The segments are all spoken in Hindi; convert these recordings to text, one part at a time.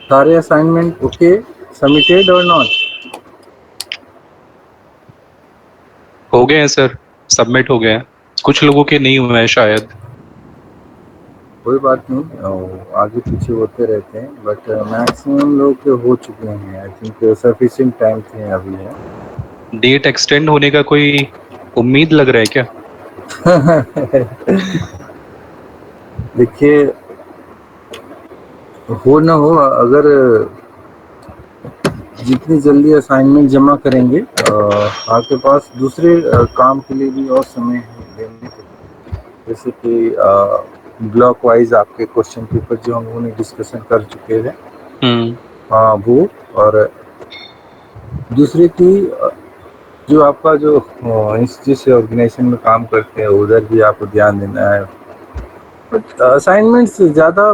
सारे असाइनमेंट ओके, सबमिटेड और नॉट? हो गए हैं सर, सबमिट हो गए हैं। कुछ लोगों के नहीं हुए हैं शायद। कोई बात नहीं, आगे पीछे होते रहते हैं, बट मैक्सिमम लोग के हो चुके हैं। आई थिंक सफिशिएंट टाइम थे अभी है। डेट एक्सटेंड होने का कोई उम्मीद लग रहा है क्या? देखिए, हो ना हो, अगर जितनी जल्दी असाइनमेंट जमा करेंगे, आपके पास दूसरे काम के लिए भी और समय है देने के लिए। जैसे कि ब्लॉक वाइज आपके क्वेश्चन पेपर जो हम लोगों ने डिस्कशन कर चुके हैं, हम्म। वो, और दूसरे की जो आपका जो इंस्टीट्यूट से ऑर्गेनाइजेशन में काम करते हैं, उधर भी आपको ध्यान देना है। बट असाइनमेंट्स ज़्यादा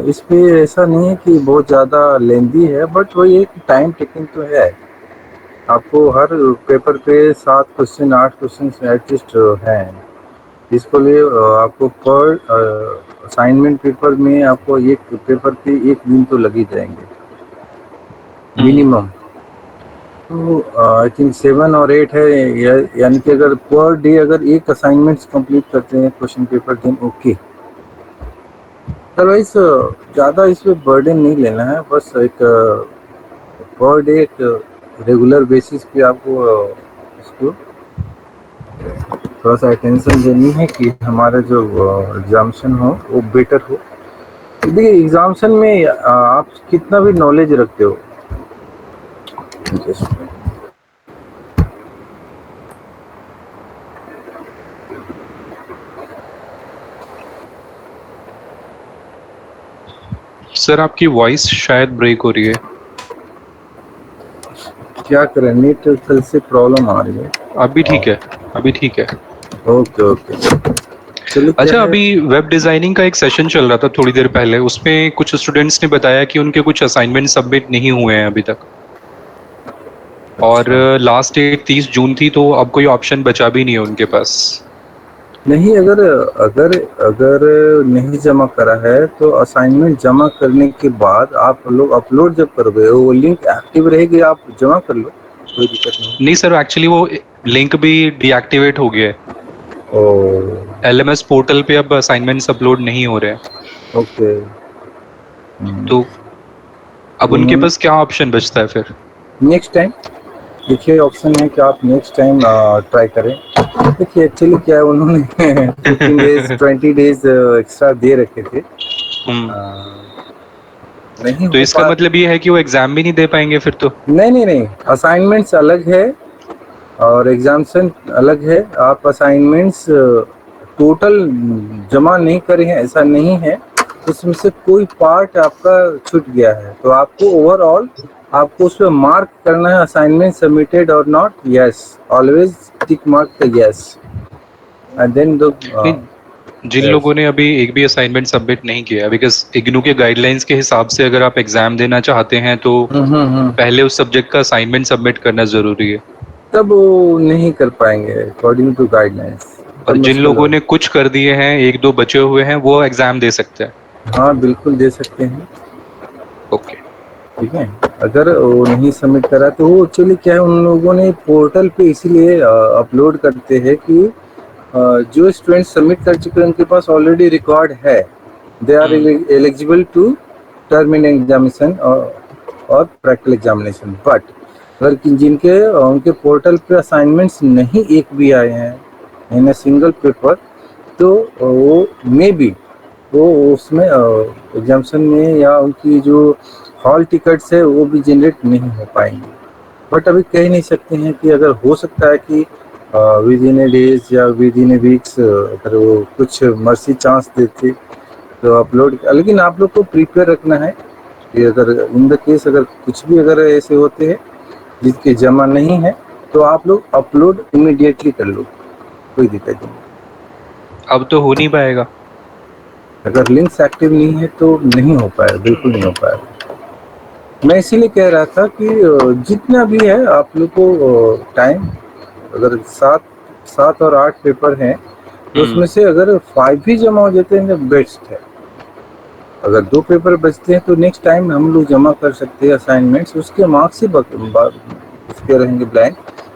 इस पे ऐसा नहीं है कि बहुत ज़्यादा लेंदी है, बट वही एक टाइम टेकिंग तो है। आपको हर पेपर पे 7 क्वेश्चन 8 क्वेश्चन एटलीस्ट हैं। इसके लिए आपको पर असाइनमेंट पेपर में आपको एक पेपर पे एक दिन तो लग ही जाएंगे हम्म। मिनिमम। तो आई थिंक 7 और 8 है, यानी कि अगर पर डे अगर एक असाइनमेंट्स कंप्लीट करते हैं question paper, then okay. Otherwise ज़्यादा इस पे बर्डन नहीं लेना है, बस एक पर डे एक रेगुलर बेसिस पे आपको इसको थोड़ा सा अटेंशन देनी है कि हमारा जो एग्जामिशन हो वो बेटर हो। देखिए, एग्जामिशन में आप कितना भी नॉलेज रखते हो, सर आपकी वॉइस शायद ब्रेक हो रही है। क्या करें, नेट कल से प्रॉब्लम आ रही है। अभी ठीक है, अभी ठीक है। ओके ओके, चलिए क्या अच्छा, है। अभी वेब डिजाइनिंग का एक सेशन चल रहा था थोड़ी देर पहले, उसमें कुछ स्टूडेंट्स ने बताया कि उनके कुछ असाइनमेंट सबमिट नहीं हुए हैं अभी तक। और अच्छा, लास्ट डेट 30 जून थी, तो अब कोई ऑप्शन बचा भी नहीं है उनके पास। नहीं, अगर अगर अगर नहीं जमा करा है तो असाइनमेंट जमा करने के बाद आप लोग अपलोड जब करोगे वो लिंक एक्टिव रहेगी, आप जमा कर लो, कोई दिक्कत नहीं। नहीं सर, एक्चुअली वो लिंक भी डीएक्टिवेट हो गया है। ओ, एलएमएस पोर्टल पे अब असाइनमेंट्स अपलोड नहीं हो रहे हैं। ओके। तो अब तो उनके पास क्या ऑप्शन बचता है फिर? नेक्स्ट टाइम देखिए, ऑप्शन है कि आप नेक्स्ट टाइम ट्राई करें। देखिए, एक्चुअली क्या है, उन्होंने 15 डेज 20 डेज एक्स्ट्रा दे रखे थे। हम्म। नहीं तो हो इसका पा मतलब ये है कि वो एग्जाम भी नहीं दे पाएंगे फिर तो। नहीं नहीं नहीं, असाइनमेंट्स अलग है और एग्जाम्सन अलग है। आप असाइनमेंट्स टोटल जमा नहीं करे हैं ऐसा नहीं है, उसमें से कोई पार्ट आपका छूट गया है तो आपको ओवरऑल आपको उस पर मार्क करना है, असाइनमेंट सबमिटेड और not, yes, always tick mark the yes and then the नहीं, जिन यस। लोगों ने अभी एक भी असाइनमेंट सबमिट नहीं किया, बिकॉज इग्नू के गाइडलाइंस के हिसाब से अगर आप एग्जाम देना चाहते हैं तो पहले उस सब्जेक्ट का असाइनमेंट सबमिट करना जरूरी है। तब वो नहीं कर पाएंगे अकॉर्डिंग टू गाइडलाइंस, और तब जिन मुश्किल लोगों हो। ने कुछ कर दिए हैं, एक दो बचे हुए हैं, वो एग्जाम दे सकते हैं। हाँ बिल्कुल दे सकते हैं। ओके। ठीक है, अगर वो नहीं सबमिट करा तो वो एक्चुअली क्या है, उन लोगों ने पोर्टल पे इसीलिए अपलोड करते हैं कि जो स्टूडेंट सबमिट कर चुके हैं उनके पास ऑलरेडी रिकॉर्ड है, they are hmm. Eligible to terminal examination और प्रैक्टिकल एग्जामिनेशन। बट अगर जिनके उनके पोर्टल पे असाइनमेंट्स नहीं एक भी आए हैं इन अ सिंगल पेपर, तो वो मे बी वो उसमें एग्जामिशन में या उनकी जो हॉल टिकट्स है वो भी जनरेट नहीं हो पाएंगे। बट अभी कह नहीं सकते हैं कि अगर हो सकता है कि विद इन ए डेज या विद इन ए वीक्स अगर वो कुछ मर्सी चांस देते तो अपलोड, लेकिन आप लोग को प्रिपेयर रखना है कि अगर इन द केस अगर कुछ भी अगर ऐसे होते हैं जिसके जमा नहीं है तो आप लोग अपलोड इमीडिएटली कर लो, कोई दिक्कत नहीं। अब तो हो नहीं पाएगा। अगर लिंक्स एक्टिव नहीं है तो नहीं हो पाएगा, बिल्कुल नहीं हो पाएगा। मैं इसीलिए कह रहा था कि जितना भी है आप लोग को टाइम, अगर 7 7 और 8 पेपर हैं तो हम्म। उसमें से अगर 5 भी जमा हो जाते हैं तो बेस्ट है। अगर 2 पेपर बचते हैं तो नेक्स्ट टाइम हम लोग जमा कर सकते हैं असाइनमेंट्स, उसके मार्क्स ही उसके रहेंगे ब्लैंक।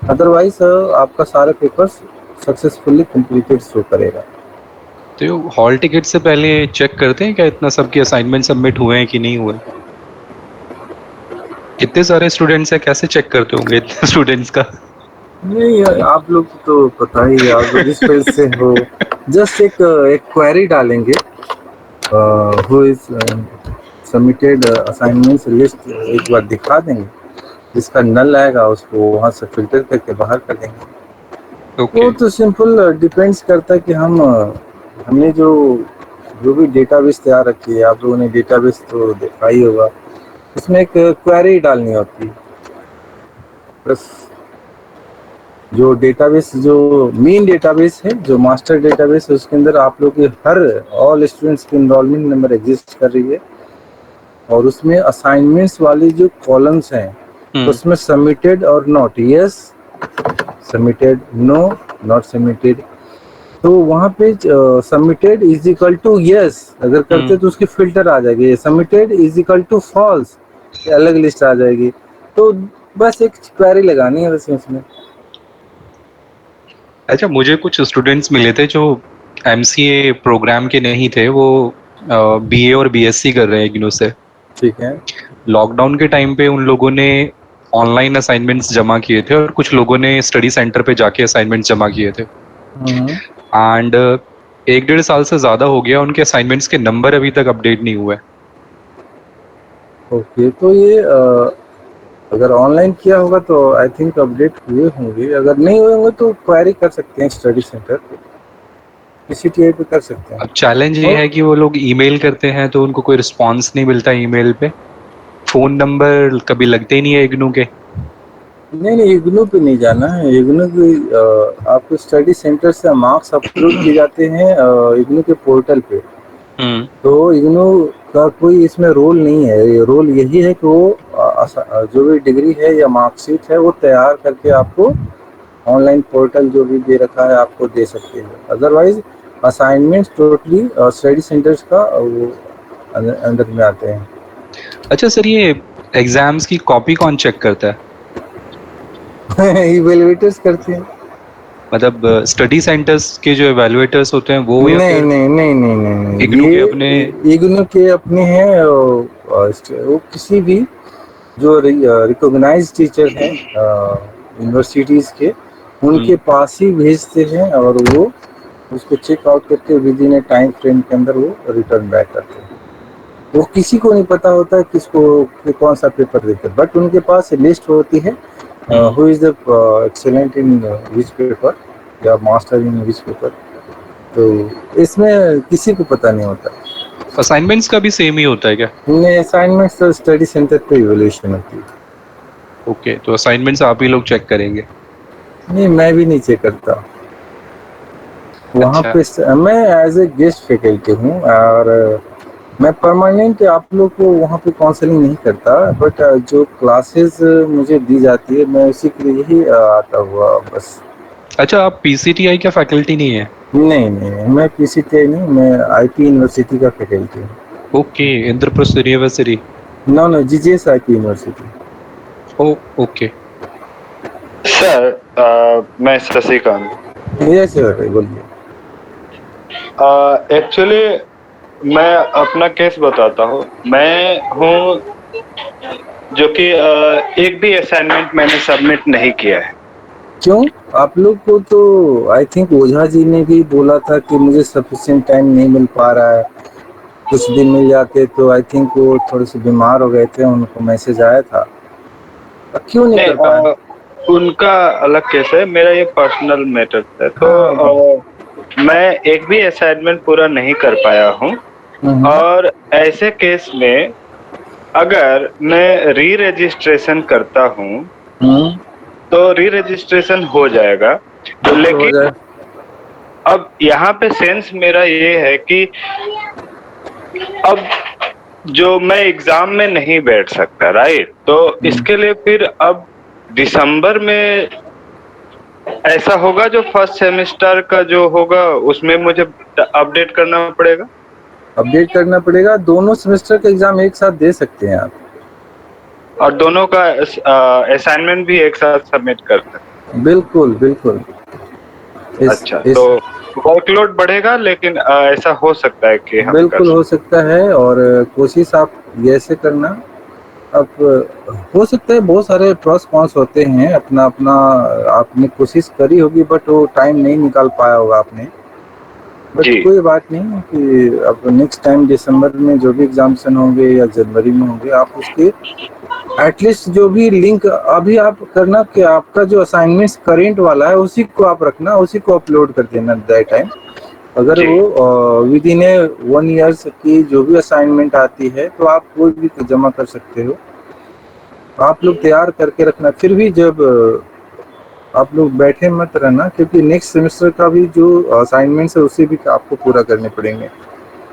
अदरवाइज आपका सारे पेपर्स सक्सेसफुली कंप्लीटेड शो करेगा। तो हॉल टिकट से पहले चेक करते हैं क्या इतना सबके असाइनमेंट सबमिट हुए हैं कि नहीं हुए? कितने सारे स्टूडेंट्स हैं, कैसे चेक करते होंगे इतने स्टूडेंट्स का? नहीं आप लोग को तो पता ही है, आप लोग इस फील्ड से हो। जस्ट एक क्वेरी डालेंगे, who is submitted assignments list एक बार दिखा देंगे, जिसका नल आएगा उसको वहाँ से फिल्टर करके बाहर कर देंगे। वो तो सिंपल डिपेंड्स करता है कि हमने जो भी डेटाबेस तैयार रखी है, आप लोगों ने डेटाबेस तो देखा ही होगा, उसमें एक क्वेरी डालनी होती है बस। जो डेटाबेस जो मेन डेटाबेस है, जो मास्टर डेटाबेस है, उसके अंदर आप लोग के हर ऑल स्टूडेंट्स की इनरोलमेंट नंबर एग्जिस्ट कर रही है, और उसमें असाइनमेंट्स वाली जो कॉलम्स हैं उसमें सबमिटेड और not, yes submitted, no not submitted, तो वहाँ पे submitted is equal to yes अगर करते तो उसकी फिल्टर आ जाएगी, submitted is equal to false अलग लिस्ट आ जाएगी। तो बस एक क्वेरी लगानी है वैसे उसमें। अच्छा, मुझे कुछ स्टूडेंट्स मिले थे जो एमसीए प्रोग्राम के नहीं थे, वो बीए और बीएससी कर रहे हैं इग्नू से। ठीक है। लॉकडाउन के टाइम पे उन लोगों ने ऑनलाइन असाइनमेंट्स जमा किए थे और कुछ लोगों ने स्टडी सेंटर पे जाके असाइनमेंट्स जमा किए थे। एंड 1-1.5 साल से ज्यादा हो गया, उनके असाइनमेंट्स के नंबर अभी तक अपडेट नहीं हुए। ओके, तो ये अगर ऑनलाइन किया होगा तो आई थिंक अपडेट हुए होंगे, अगर नहीं हुए होंगे तो क्वेरी कर सकते हैं स्टडी सेंटर पे, पीसीटीआई पे कर सकते हैं। अब चैलेंज ये है कि वो लोग ईमेल करते हैं तो उनको कोई रिस्पॉन्स नहीं मिलता ईमेल पे, फोन नंबर कभी लगते ही नहीं है इग्नू के। नहीं इग्नू पे नहीं जाना है, इग्नू की आपको स्टडी सेंटर से मार्क्स अप्रूव किए जाते हैं इग्नू के पोर्टल पे। तो इग्नू का कोई इसमें रोल नहीं है, रोल यही है कि वो जो भी डिग्री है या मार्कशीट है वो तैयार करके आपको ऑनलाइन पोर्टल जो भी दे रखा है आपको दे सकते हैं। Otherwise assignments totally study centres का वो अंडर में आते हैं। अच्छा सर, ये एग्जाम्स की कॉपी कौन चेक करता है? इवेलुएटर्स करते हैं। मतलब स्टडी सेंटर्स के जो एवेलुएटर्स होते हैं वो, या नहीं फिर नहीं नहीं नहीं नहीं नहीं इग्नू के अपने? ये इग्नू के अपने हैं, वो किसी भी जो रिकॉग्नाइज्ड टीचर हैं यूनिवर्सिटीज़ के, उनके पास ही भेजते हैं और वो उसको चेक आउट करके with in A time frame के अंदर वो रिटर्न बैक करते हैं। वो किसी को नहीं पता होता है किसको कि कौन सा पेपर देते हैं, बट उनके पास लिस्ट होती है who is the excellent in which paper या मास्टर इन विच पेपर, तो इसमें किसी को पता नहीं होता। असाइनमेंट्स का भी सेम ही होता है क्या? नहीं, असाइनमेंट्स तो स्टडी सेंटर पे इवैल्यूएशन होती है। ओके, तो असाइनमेंट्स आप ही लोग चेक करेंगे? नहीं, मैं भी नहीं चेक करता वहाँ अच्छा। पे, मैं एज ए गेस्ट फैकल्टी हूँ और मैं परमानेंट आप लोग को वहाँ पे काउंसलिंग नहीं करता, बट जो क्लासेस मुझे दी जाती है मैं उसी के लिए ही आता हुआ बस। अच्छा, आप पीसीटीआई का फैकल्टी नहीं है? नहीं मैं पीसीटीआई नहीं, मैं आईपी यूनिवर्सिटी का फैकल्टी हूँ। Okay, Indraprastha university. No GGS IP university. Oh okay. Sir मैं शशिकांत। यस सर, बोलिए। एक्चुअली मैं अपना केस बताता हूँ। मैं हूँ जो कि एक भी असाइनमेंट मैंने सबमिट नहीं किया है। क्यों? आप लोग को तो आई थिंक ओझा जी ने भी बोला था कि मुझे सफिशिएंट टाइम नहीं मिल पा रहा है, कुछ दिन मिल जाते तो आई थिंक वो थोड़े से बीमार हो गए थे, उनको मैसेज आया था। क्यों नहीं कर पाए? उनका अलग केस है, मेरा ये पर्सनल मैटर है। तो मैं एक भी असाइनमेंट पूरा नहीं कर पाया हूँ, और ऐसे केस में अगर मैं री रजिस्ट्रेशन करता हूँ तो री रजिस्ट्रेशन हो जाएगा, लेकिन अब यहाँ पे सेंस मेरा ये है कि अब जो मैं एग्जाम में नहीं बैठ सकता, राइट? तो इसके लिए फिर अब दिसंबर में ऐसा होगा जो फर्स्ट सेमेस्टर का जो होगा उसमें मुझे अपडेट करना पड़ेगा। अपडेट करना पड़ेगा। दोनों सेमेस्टर का एग्जाम एक साथ दे सकते हैं आप, और दोनों का असाइनमेंट भी एक साथ सबमिट कर सकते बिल्कुल बिल्कुल। हैं। अच्छा, इस तो वर्कलोड बढ़ेगा, लेकिन ऐसा हो सकता है कि हम कर बिल्कुल हो सकता है। और कोशिश आप ऐसे करना। अब हो सकता है बहुत सारे प्रोस कॉन्स होते हैं, अपना अपना आपने कोशिश करी होगी बट वो टाइम नहीं निकाल पाया होगा आपने। बट जी कोई बात नहीं कि अब नेक्स्ट टाइम दिसंबर में जो भी एग्जामिनेशन होंगे या जनवरी में होंगे, आप उसके एटलीस्ट जो भी लिंक अभी आप करना कि आपका जो असाइनमेंट्स करेंट वाला है उसी को आप रखना, उसी को अपलोड कर देना दैट टाइम। अगर जी वो विद इन ए 1 ईयर की जो भी असाइनमेंट आती है तो आप कोई भी जमा कर सकते हो। आप लोग तैयार करके रखना। फिर भी जब आप लोग बैठे मत रहना, क्योंकि नेक्स्ट सेमेस्टर का भी जो असाइनमेंट्स है उसे भी आपको पूरा करने पड़ेंगे।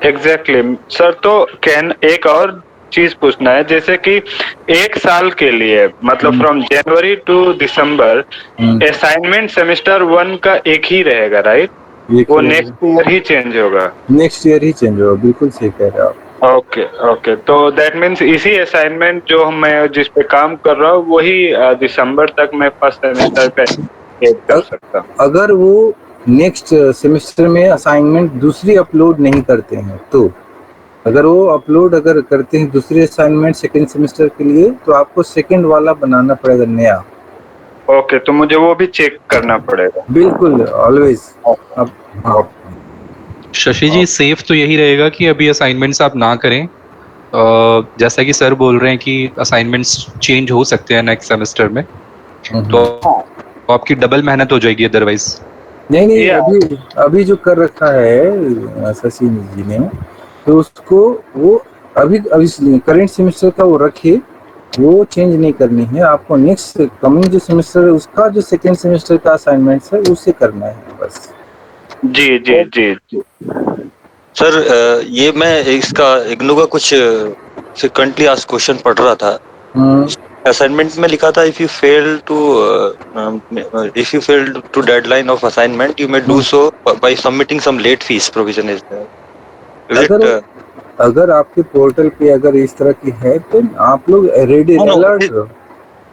Exactly sir. तो कैन एक और चीज पूछना है, जैसे कि एक साल के लिए, मतलब from January to December, assignment semester 1 का एक ही रहेगा, राइट? वो नेक्स्ट ईयर ही चेंज होगा। नेक्स्ट ईयर ही चेंज होगा, बिल्कुल सही कह रहे हो आप। ओके ओके, तो दैट मीन्स इसी असाइनमेंट जो मैं जिस पे काम कर रहा हूँ वही दिसंबर तक मैं फर्स्ट सेमेस्टर पे एड कर सकता हूँ। अगर वो नेक्स्ट सेमेस्टर में असाइनमेंट दूसरी अपलोड नहीं करते हैं तो, अगर वो अपलोड अगर करते हैं दूसरी असाइनमेंट सेकेंड सेमेस्टर के लिए, तो आपको सेकेंड वाला बनाना पड़ेगा नया। ओके, तो मुझे वो भी चेक करना पड़ेगा। बिल्कुल ऑलवेज। अब हाँ, शशि जी, सेफ तो यही रहेगा कि अभी असाइनमेंट्स आप ना करें। जैसा कि सर बोल रहे हैं कि असाइनमेंट्स चेंज हो सकते हैं नेक्स्ट सेमेस्टर में, तो आपकी डबल मेहनत हो जाएगी अदरवाइज। नहीं नहीं, या अभी अभी जो कर रखा है शशि जी ने, तो उसको वो अभी अभी करेंट सेमेस्टर का वो रखे, वो चेंज नहीं करनी है आपको। नेक्स्ट कमिंग जो सेमेस्टर है उसका जो सेकेंड सेमेस्टर का असाइनमेंट्स है उससे करना है बस। जी जी जी जी। सर ये मैं इसका इग्नू का कुछ फ्रिक्वेंटली आस्क्ड क्वेश्चन पढ़ रहा था। असाइनमेंट में लिखा था if you fail to deadline of assignment you may do so by submitting some late fees provision is अगर इट। अगर आपके पोर्टल पे अगर इस तरह की है तो आप लोग रेडी अलर्ट रहो।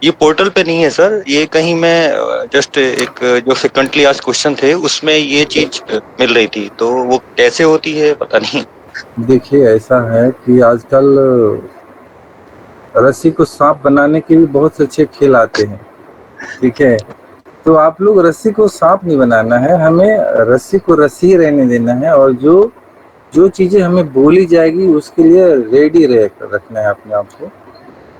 ये पोर्टल पे नहीं है सर, ये कहीं मैं जस्ट एक जो फ्रिक्वेंटली आस्क्ड क्वेश्चन थे उसमें ये चीज मिल रही थी, तो वो कैसे होती है पता नहीं। देखिए ऐसा है कि आजकल रस्सी को सांप बनाने के भी बहुत से अच्छे खेल आते हैं, ठीक है? तो आप लोग रस्सी को सांप नहीं बनाना है, हमें रस्सी को रस्सी ही रहने देना है। और जो जो चीज़ें हमें बोली जाएगी उसके लिए रेडी रखना है अपने आप को।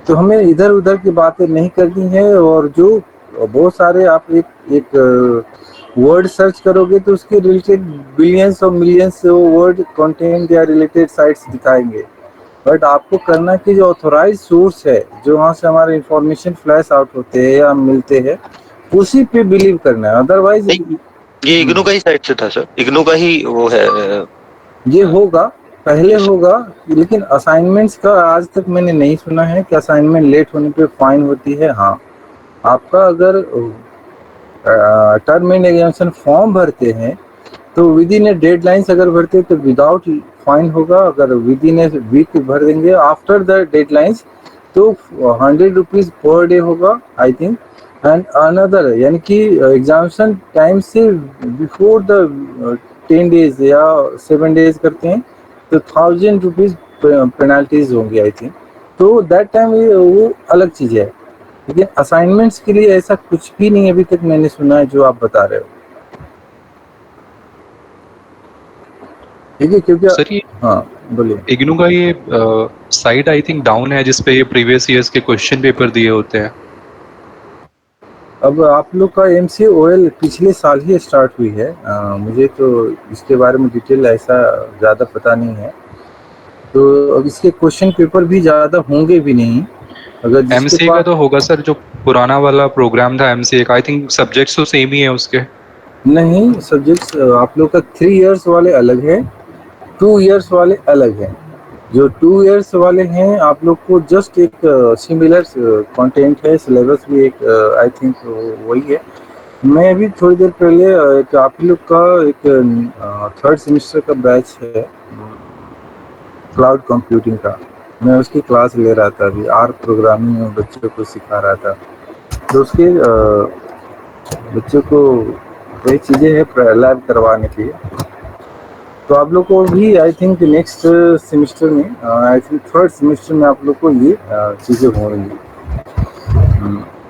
तो हमें इधर उधर की बातें नहीं करनी है। और जो बहुत सारे आप एक वर्ड सर्च करोगे तो उसके रिलेटेड बिलियंस और मिलियंस वर्ड कंटेंट या रिलेटेड साइट्स दिखाएंगे। बट आपको करना कि जो ऑथोराइज सोर्स है, जो वहाँ से हमारे इंफॉर्मेशन फ्लैश आउट होते हैं या मिलते हैं, उसी पे बिलीव करना है। अदरवाइज ये इग्नू का ही साइड से था सर, इग्नू का ही वो है। ये होगा, पहले होगा, लेकिन असाइनमेंट्स का आज तक मैंने नहीं सुना है कि असाइनमेंट लेट होने पे फाइन होती है। हाँ, आपका अगर टर्म एंड एग्जामिनेशन फॉर्म भरते हैं तो विद इन ए डेडलाइंस अगर भरते हैं तो विदाउट फाइन होगा। अगर विद इन ए वीक भर देंगे आफ्टर द डेडलाइंस तो 100 रुपीज पर डे होगा आई थिंक। एंड अनदर यानी कि एग्जामिनेशन टाइम से बिफोर द 10 डेज या 7 डेज करते हैं तो 1000 रुपीज पेनाल्टीज होंगी आई थिंक। तो दैट टाइम वो अलग चीज़ है। लेकिन असाइनमेंट्स के लिए ऐसा कुछ भी नहीं अभी तक मैंने सुना है जो आप बता रहे हो, ठीक है? क्योंकि सर ये हाँ बोलिए। इग्नू का ये साइट आई थिंक डाउन है जिसपे ये प्रीवियस ईयर्स के क्वेश्चन पेपर दिए होते हैं। अब आप लोग का MCOL पिछले साल ही स्टार्ट हुई है। मुझे तो इसके बारे में डिटेल ऐसा ज़्यादा पता नहीं है। तो अब इसके क्वेश्चन पेपर भी ज़्यादा होंगे भी नहीं। अगर जिसके एमसीए का पास तो होगा सर, जो पुराना वाला प्रोग्राम था एमसीए का, आई थिंक सब्जेक्ट्स तो सेम ही है उसके। नहीं, सब्जेक्ट्स आप लोग का 3 इयर्स वाले अलग है, 2 इयर्स वाले अलग हैं। जो 2 इयर्स वाले हैं आप लोग को जस्ट एक सिमिलर कंटेंट है, सिलेबस भी एक आई थिंक वही है। मैं अभी थोड़ी देर पहले एक आप लोग का एक थर्ड सेमेस्टर का बैच है, क्लाउड कंप्यूटिंग का। मैं उसकी क्लास ले रहा था अभी, आर प्रोग्रामिंग में बच्चों को सिखा रहा था। तो उसके बच्चों को कई चीज़ें हैं लैब करवाने के लिए। तो आप लोग को भी आई थिंक नेक्स्ट सेमेस्टर में, आई थिंक थर्ड सेमेस्टर में आप लोग को ये चीज़ें होंगी।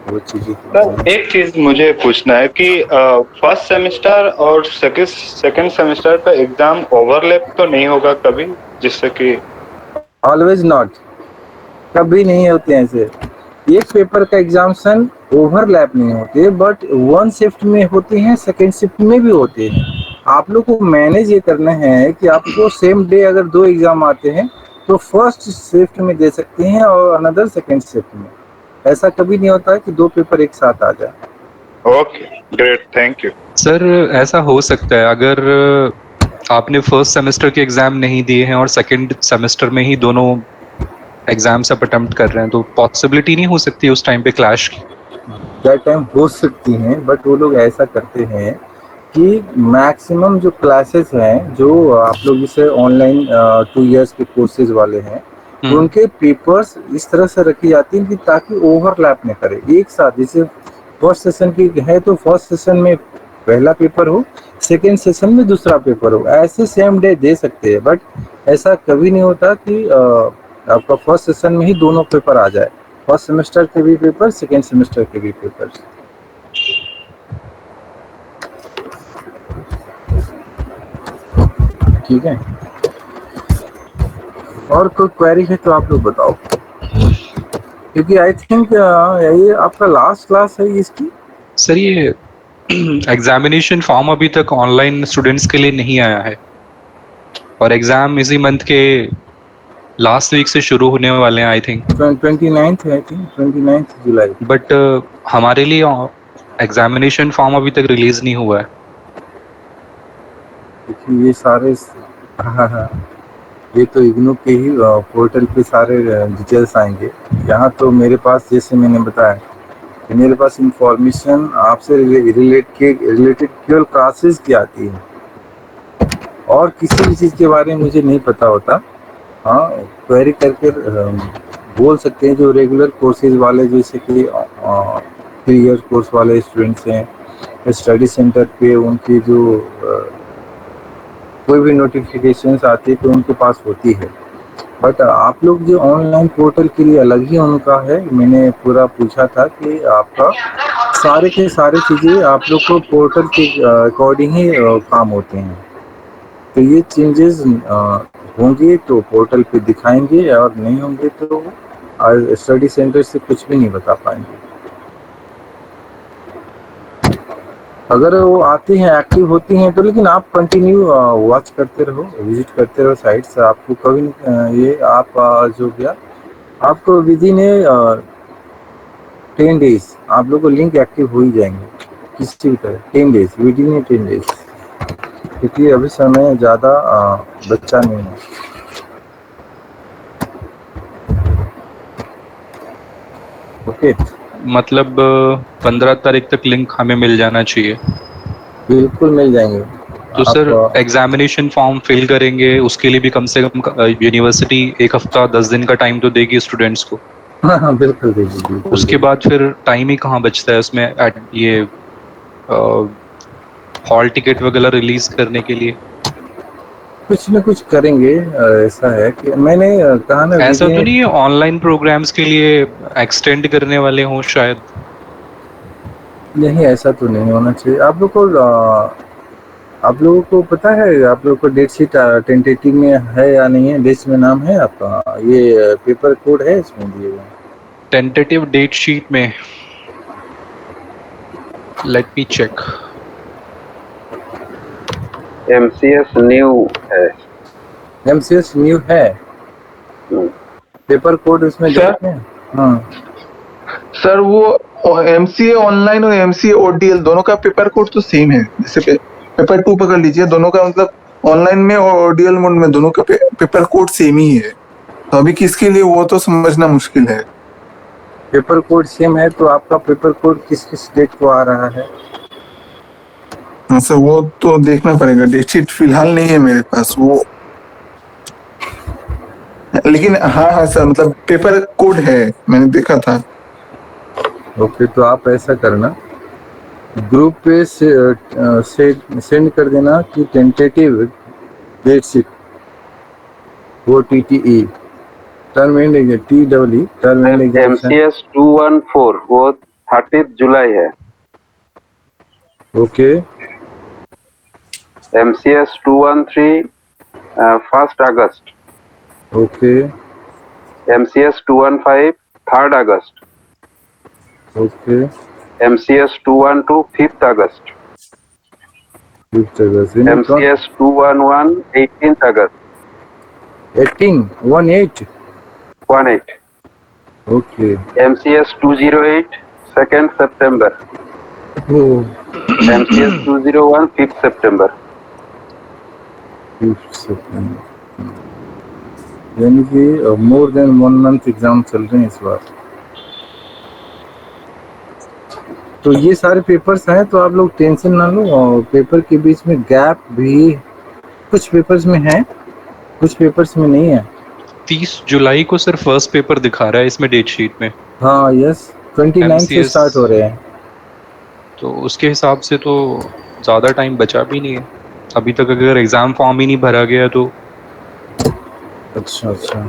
वो चीज़ें सर एक चीज मुझे पूछना है कि फर्स्ट सेमेस्टर और सेकंड सेमेस्टर का एग्जाम ओवरलैप तो नहीं होगा कभी, जिससे कि ऑलवेज नॉट, कभी नहीं होते हैं ऐसे। एक पेपर का एग्जामिनेशन ओवरलैप नहीं होते, बट वन शिफ्ट में होते हैं, सेकेंड शिफ्ट में भी होते हैं। आप लोग को मैनेज ये करना है कि आपको सेम डे अगर 2 एग्जाम आते हैं तो फर्स्ट शिफ्ट में दे सकते हैं और अनदर सेकेंड शिफ्ट में। ऐसा कभी नहीं होता है कि 2 पेपर एक साथ आ जाए। Okay great, thank you. Sir ऐसा हो सकता है अगर आपने फर्स्ट सेमेस्टर के एग्जाम नहीं दिए हैं और सेकंड सेमेस्टर में ही दोनों एग्जाम्स आप अटेम्प्ट कर रहे हैं, तो पॉसिबिलिटी नहीं हो सकती उस टाइम पे क्लैश की? दैट टाइम हो सकती हैं, बट वो लोग ऐसा करते हैं कि मैक्सिमम जो क्लासेस हैं, जो आप लोग जैसे ऑनलाइन 2 इयर्स के कोर्सेज वाले हैं, उनके पेपर्स इस तरह से रखी जाती हैं कि ताकि ओवरलैप न करे एक साथ। जैसे फर्स्ट सेशन की है तो फर्स्ट सेशन में पहला पेपर हो, सेकेंड सेशन में दूसरा पेपर हो, ऐसे सेम डे दे सकते हैं। बट ऐसा कभी नहीं होता कि आपका फर्स्ट सेशन में ही दोनों पेपर आ जाए, फर्स्ट सेमेस्टर के भी पेपर, सेकेंड सेमेस्टर के भी पेपर। ठीक है, और कोई क्वेरी है तो आप लोग बताओ, क्योंकि आई थिंक ये आपका लास्ट क्लास है इसकी। सर ये एग्जामिनेशन फॉर्म अभी तक ऑनलाइन स्टूडेंट्स के लिए नहीं आया है और एग्जाम इसी मंथ के लास्ट वीक से शुरू होने वाले हैं आई थिंक 29th है, I think 29th July. But हमारे लिए एग्जामिनेशन फॉर्म अभी तक रिलीज नहीं हुआ है। देखिए ये सारे, हाँ, ये तो इग्नू के ही पोर्टल पे सारे डिटेल्स आएंगे। यहाँ तो मेरे पास, जैसे मैंने बताया, मेरे पास इंफॉर्मेशन आपसे रिलेटेड केवल क्लासेस की आती है और किसी भी चीज़ के बारे में मुझे नहीं पता होता। हाँ, क्वेरी करके बोल सकते हैं जो रेगुलर कोर्सेज वाले, जैसे कि 3 ईयर कोर्स वाले स्टूडेंट्स हैं, स्टडी सेंटर पे उनकी जो कोई भी नोटिफिकेशंस आती है तो उनके पास होती है। बट आप लोग जो ऑनलाइन पोर्टल के लिए अलग ही उनका है, मैंने पूरा पूछा था कि आपका सारे के सारे चीज़ें आप लोग को पोर्टल के अकॉर्डिंग ही काम होते हैं। तो ये चेंजेस होंगे तो पोर्टल पे दिखाएंगे, और नहीं होंगे तो स्टडी सेंटर से कुछ भी नहीं बता पाएंगे। अगर वो आती हैं, एक्टिव होती हैं तो, लेकिन आप कंटिन्यू वॉच करते रहो, विजिट करते रहो साइट्स। आपको कभी ये आप जो गया आपको विद इन 10 डेज आप लोग को लिंक एक्टिव हो ही जाएंगे किसी भी तरह। 10 डेज, विद इन 10 डेज, क्योंकि अभी समय ज़्यादा बच्चा नहीं है। ओके, मतलब 15 तारीख तक लिंक हमें मिल जाना चाहिए। बिल्कुल मिल जाएंगे। तो सर एग्जामिनेशन फॉर्म फिल करेंगे उसके लिए भी कम से कम यूनिवर्सिटी 1 हफ्ता 10 दिन का टाइम तो देगी स्टूडेंट्स को। हाँ, बिल्कुल देगी। उसके बाद फिर टाइम ही कहाँ बचता है उसमें ये हॉल टिकट वगैरह रिलीज करने के लिए। कुछ न कुछ करेंगे। ऐसा है कि मैंने कहा ना, ऐसा तो नहीं है ऑनलाइन प्रोग्राम्स के लिए एक्सटेंड करने वाले हों शायद? नहीं, ऐसा तो नहीं होना चाहिए। आप लोगों को पता है, आप लोगों को डेट शीट टेंटेटिव में है या नहीं है? लिस्ट में नाम है आपका? ये पेपर कोड है इसमें दिए हुए? टेंटेटिव डेट शीट में let me check. MCS new है। MCS न्यू है, पेपर कोड उसमें देखते हैं। हाँ सर, वो MCA ऑनलाइन और MCA ODL दोनों का पेपर कोड तो सेम है। जैसे पेपर 2 पकड़ लीजिए, दोनों का मतलब ऑनलाइन में और ODL मोड में दोनों का पेपर कोड सेम ही है। तो अभी किसके लिए वो तो समझना मुश्किल है। पेपर कोड सेम है तो आपका पेपर कोड किस किस डेट को आ रहा है? हाँ सर, वो तो देखना पड़ेगा। डेट शीट फिलहाल नहीं है मेरे पास। वो लेकिन हाँ सर, मतलब पेपर कोड है, मैंने देखा था। ओके, तो आप ऐसा करना, ग्रुप पे सेंड कर देना कि टेंटेटिव डेट शीट, वो TTE term and TEE term and examination. MCS 214 वो 30 जुलाई है। ओके, MCS 213 1 अगस्त। ओके, MCS 215 3 अगस्त। ओके, MCS 212 5 अगस्त। फिफ्थ अगस्त, यानी MCS 211 18 अगस्त। 18 ओके। MCS 208 2 सितंबर। MCS 201 5 सितंबर। यानी कि मोर देन 1 मंथ एग्जाम चल रहे हैं इस बार। तो ये सारे पेपर्स हैं, तो आप लोग टेंशन ना लो। और पेपर के बीच में गैप भी कुछ पेपर्स में है, कुछ पेपर्स में नहीं है। 30 जुलाई को सिर्फ फर्स्ट पेपर दिखा रहा है इसमें डेट शीट में। हाँ, यस, 29 से MCS स्टार्ट हो रहे हैं। तो उसके हिसाब से तो ज़्यादा टाइम बचा भी नहीं है अभी तक। अगर एग्ज़ाम फॉर्म ही नहीं भरा गया तो अच्छा अच्छा,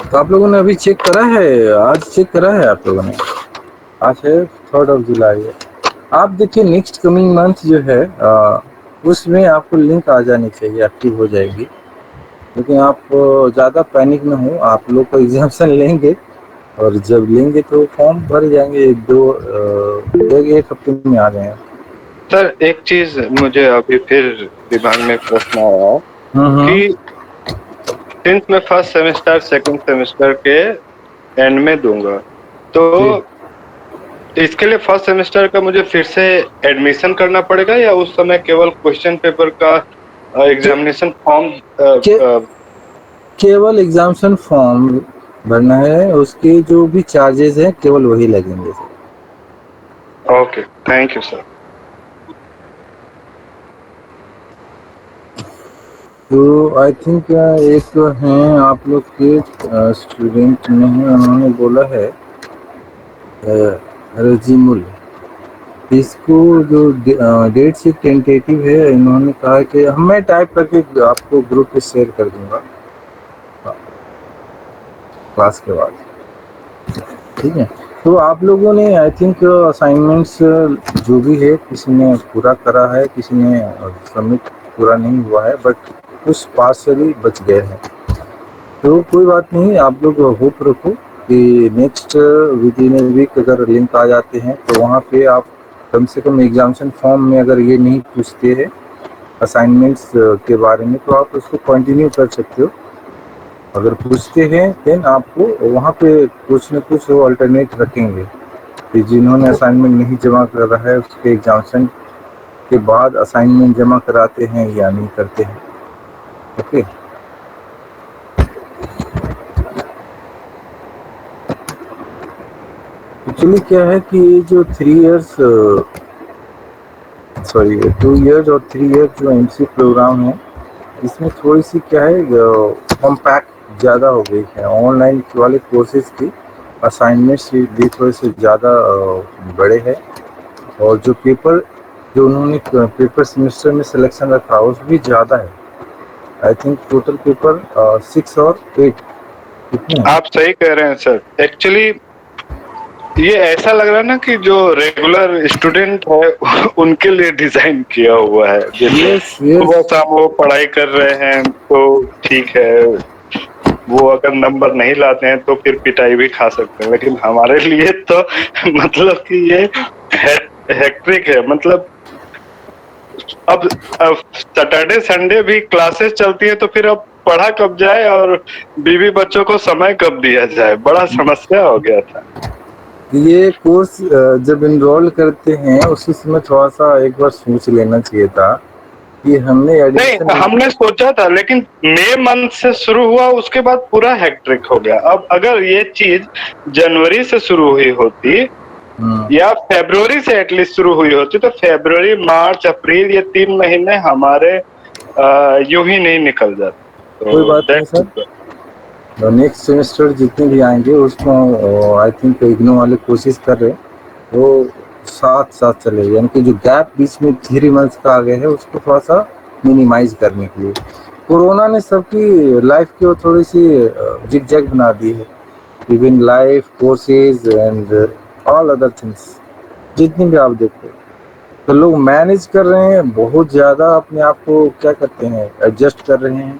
तो आप लोगों ने अभी चेक करा है? आज चेक करा है आप लोगों ने? आज है 3 जुलाई है। आप देखिए, नेक्स्ट कमिंग मंथ जो है उसमें आपको लिंक आ जानी चाहिए, एक्टिव हो जाएगी। लेकिन आप ज़्यादा पैनिक न हो, आप लोग को एग्जामिनेशन लेंगे, और जब लेंगे तो फॉर्म भर जाएंगे। एक हफ्ते में आ जाएंगे। सर एक चीज मुझे अभी फिर दिमाग में प्रश्न आया कि सिंस मैं फर्स्ट सेमेस्टर सेकंड सेमेस्टर के एंड में दूंगा, तो इसके लिए फर्स्ट सेमेस्टर का मुझे फिर से एडमिशन करना पड़ेगा, या उस समय केवल क्वेश्चन पेपर का एग्जामिनेशन फॉर्म केवल एग्जामिनेशन फॉर्म भरना है, उसके जो भी चार्जेस हैं केवल वही लगेंगे sir. Okay, thank you sir. तो आई थिंक एक हैं आप लोग के स्टूडेंट में हैं, उन्होंने बोला है रजीमुल, इसको जो डेट शीट टेंटेटिव है, इन्होंने कहा कि मैं टाइप करके आपको ग्रुप पे शेयर कर दूंगा क्लास के बाद, ठीक है? तो आप लोगों ने आई थिंक असाइनमेंट्स जो भी है, किसी ने पूरा करा है, किसी ने सबमिट पूरा नहीं हुआ है, बट कुछ पार्शली बच गए हैं। तो कोई बात नहीं, आप लोग होप रखो कि next within a week अगर लिंक आ जाते हैं, तो वहाँ पे आप कम से कम एग्जामिनेशन फॉर्म में अगर ये नहीं पूछते हैं असाइनमेंट्स के बारे में, तो आप उसको कंटिन्यू कर सकते हो। अगर पूछते हैं देन आपको वहाँ पे कुछ न कुछ वो अल्टरनेट रखेंगे कि जिन्होंने असाइनमेंट नहीं जमा कर रहा है उसके एग्जामिनेशन के बाद असाइनमेंट जमा कराते हैं या नहीं करते हैं। ओके, एक्चुअली क्या है कि ये जो 2 इयर्स और 3 इयर्स जो MC प्रोग्राम है, इसमें थोड़ी सी क्या है, कॉम्पैक्ट ज़्यादा हो गई है। ऑनलाइन वाले कोर्सेज की असाइनमेंट्स भी थोड़े से ज़्यादा बड़े हैं, और जो उन्होंने पेपर सेमेस्टर में सिलेक्शन रखा उस भी ज़्यादा है। आई थिंक टोटल पेपर 6 और 8 कितने हैं? आप सही कह रहे हैं सर। एक्चुअली ये ऐसा लग रहा है ना कि जो रेगुलर स्टूडेंट है उनके लिए डिजाइन किया हुआ है। जैसे सुबह शाम वो पढ़ाई कर रहे हैं तो ठीक है, वो अगर नंबर नहीं लाते हैं तो फिर पिटाई भी खा सकते हैं, लेकिन हमारे लिए तो मतलब कि ये हैट्रिक है। मतलब अब सैटरडे संडे भी क्लासेस चलती है, तो फिर अब पढ़ा कब जाए और बीवी बच्चों को समय कब दिया जाए, बड़ा समस्या हो गया था। ये कोर्स जब इनरोल करते हैं उसी समय थोड़ा सा एक बार सोच लेना चाहिए था कि हमने एडमिशन नहीं, हमने सोचा था, लेकिन मई मंथ से शुरू हुआ, उसके बाद पूरा हैट्रिक हो गया। अब अगर ये चीज जनवरी से शुरू हुई होती या फरवरी से एटलीस्ट शुरू हुई होती, तो फरवरी मार्च अप्रैल ये 3 महीने हमारे यूं ही नहीं निकल जाते। कोई बात नहीं सर, नेक्स्ट सेमेस्टर जितने भी आएंगे उसमें आई थिंक इग्नू वाले कोशिश कर रहे हैं वो साथ साथ चले, यानी कि जो गैप बीच में 3 मंथ्स का आ गया है उसको थोड़ा सा मिनिमाइज करने के लिए। कोरोना ने सबकी लाइफ की थोड़ी सी जिग जैग बना दी है, even life courses and all other things जितनी भी आप देखो, तो लोग मैनेज कर रहे हैं बहुत ज़्यादा अपने आप को, क्या करते हैं, एडजस्ट कर रहे हैं।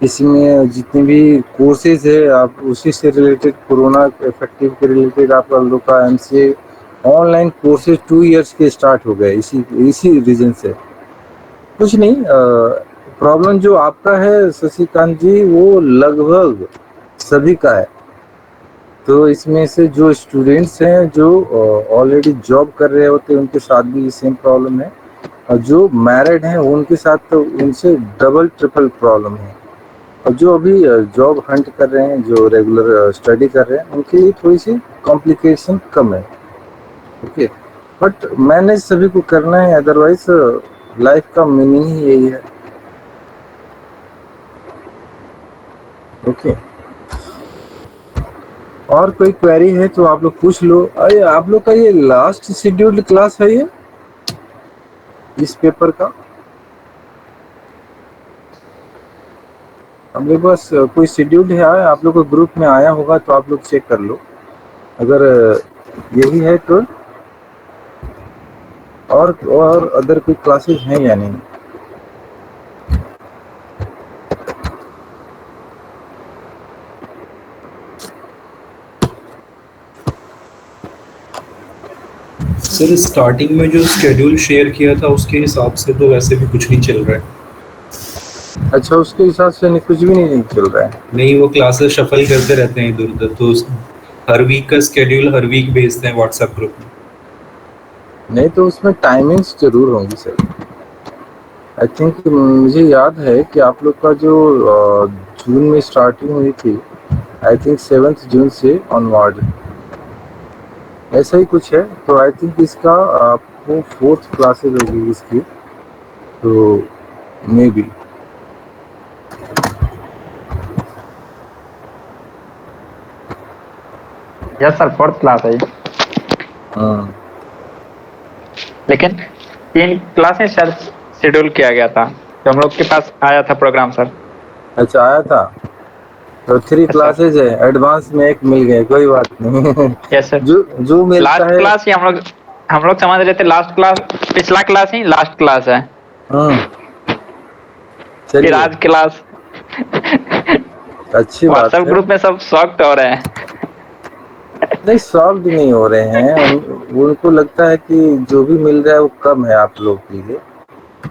इसमें जितने भी कोर्सेज है आप उसी से रिलेटेड, कोरोना इफेक्टिव के रिलेटेड आप लोग का एमसीए ऑनलाइन कोर्सेज 2 इयर्स के स्टार्ट हो गए इसी रीजन से। कुछ नहीं, प्रॉब्लम जो आपका है शशिकांत जी वो लगभग सभी का है। तो इसमें से जो स्टूडेंट्स हैं जो ऑलरेडी जॉब कर रहे होते हैं उनके साथ भी सेम प्रॉब्लम है, और जो मैरिड हैं उनके साथ तो उनसे डबल ट्रिपल प्रॉब्लम है, और जो अभी जॉब हंट कर रहे हैं, जो रेगुलर स्टडी कर रहे हैं, उनके लिए थोड़ी सी कॉम्प्लिकेशन कम है। ओके, बट मैनेज सभी को करना है, अदरवाइज लाइफ का मीनिंग ही यही है। ओके, और कोई क्वेरी है तो आप लोग पूछ लो। अरे आप लोग का ये लास्ट शेड्यूल्ड क्लास है ये इस पेपर का? आप लोग पास कोई शेड्यूल्ड है, आप लोग को ग्रुप में आया होगा तो आप लोग चेक कर लो, अगर यही है तो। और अदर कोई क्लासेस हैं या नहीं? सर स्टार्टिंग में जो शेड्यूल शेयर किया था उसके हिसाब से तो वैसे भी कुछ नहीं चल रहा है। अच्छा, उसके हिसाब से नहीं, कुछ भी नहीं चल रहा है? नहीं, वो क्लासेस शफल करते रहते हैं इधर उधर, तो हर वीक का शेड्यूल हर वीक भेजते हैं व्हाट्सएप ग्रुप में। नहीं तो उसमें टाइमिंग्स जरूर होंगी सर। आई थिंक मुझे याद है कि आप लोग का जो जून में स्टार्टिंग हुई थी, आई थिंक 7 जून से ऑनवर्ड ऐसा ही कुछ है, तो आई थिंक इसका आपको 4th क्लासेज होगी इसकी, तो may be. Yes sir, 4th class है। हाँ, लेकिन 3 क्लासें सर शेड्यूल किया गया था, तो हम लोग के पास आया था प्रोग्राम सर। अच्छा आया था, तो 3 क्लासेज है, एडवांस में एक मिल गए, कोई बात नहीं। यस सर, जो मिलता लास्ट है क्लास ही हम लोग समझ रहे थे, लास्ट क्लास, पिछला क्लास ही लास्ट क्लास है। फिर चलिए, आज क्लास। अच्छी बात व्हाट्सएप है। ग्रुप में सब शॉक्ड हो रहे हैं। नहीं, सॉल्व नहीं हो रहे हैं, उनको लगता है कि जो भी मिल रहा है वो कम है आप लोग के लिए,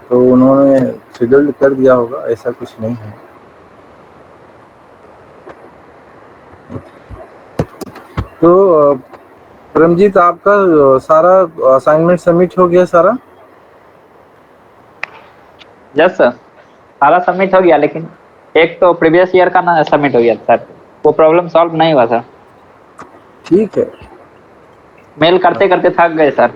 तो उन्होंने शेड्यूल कर दिया होगा, ऐसा कुछ नहीं है। तो परमजीत, आपका सारा असाइनमेंट सबमिट हो गया सारा? यस सर, सारा सबमिट हो गया, लेकिन एक तो प्रीवियस ईयर का ना सबमिट हो गया सर, वो प्रॉब्लम सॉल्व नहीं हुआ सर। ठीक है, मेल करते करते थक गए सर।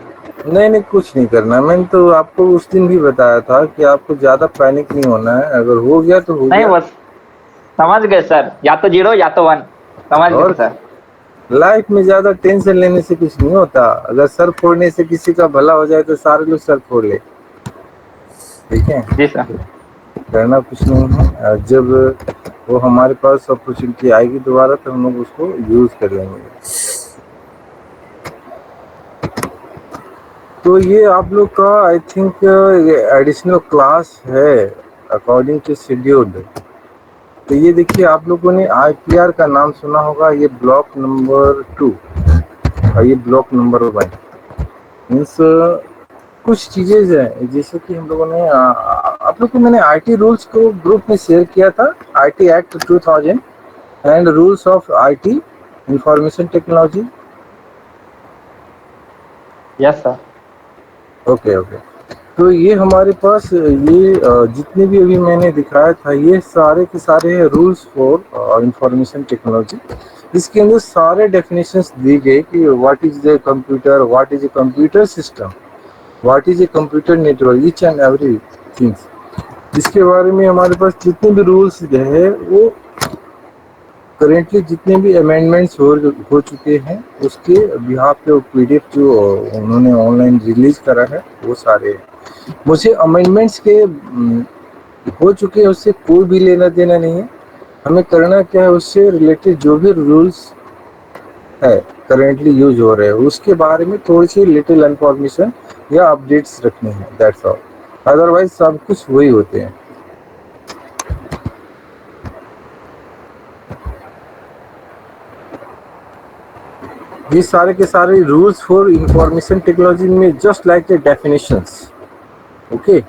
नहीं कुछ नहीं करना, मैंने तो आपको उस दिन भी बताया था कि आपको ज्यादा पैनिक नहीं होना है, अगर हो गया तो हो नहीं, गया। बस समझ गए सर, या तो 0 या तो 1, समझ गए सर। लाइफ में ज्यादा टेंशन लेने से कुछ नहीं होता, अगर सर फोड़ने से किसी का भला हो जाए तो सारे लोग सर फोड़ ले, ठीक है जी सर। करना कुछ नहीं है, जब वो हमारे पास अपॉर्चुनिटी आएगी दोबारा तो हम लोग उसको यूज कर लेंगे। तो ये आप लोग का आई थिंक एडिशनल क्लास है अकॉर्डिंग टू शेड्यूल्ड। तो ये देखिए, आप लोगों ने IPR का नाम सुना होगा, ये ब्लॉक नंबर 2 और ये ब्लॉक नंबर 1 मीन्स कुछ चीजें हैं, जैसे कि हम लोगों ने आप लोग को मैंने IT रूल्स को ग्रुप में शेयर किया था, IT act 2000 and rules of IT information technology. Yes sir. Okay, तो ये हमारे पास ये जितने भी अभी मैंने दिखाया था, ये सारे के सारे रूल्स फॉर इंफॉर्मेशन टेक्नोलॉजी। इसके अंदर सारे डेफिनेशंस दी गई कि what is the computer, what is a computer system, what is a computer network, each and every things. इसके बारे में हमारे पास जितने भी रूल्स है वो करेंटली जितने भी अमेंडमेंट्स हो चुके हैं उसके बिहाफ पे पीडीएफ जो उन्होंने ऑनलाइन रिलीज करा है वो सारे मुझे अमेंडमेंट्स के हो चुके हैं उससे कोई भी लेना देना नहीं है। हमें करना क्या है, उससे रिलेटेड जो भी रूल्स है करेंटली यूज हो रहे हैं उसके बारे में थोड़ी सी लिटिल इन्फॉर्मेशन या अपडेट्स रखने हैं, दैट्स ऑल। अदरवाइज सब कुछ वही होते हैं। ये सारे के सारे रूल्स फॉर इंफॉर्मेशन टेक्नोलॉजी में just like the definitions, okay.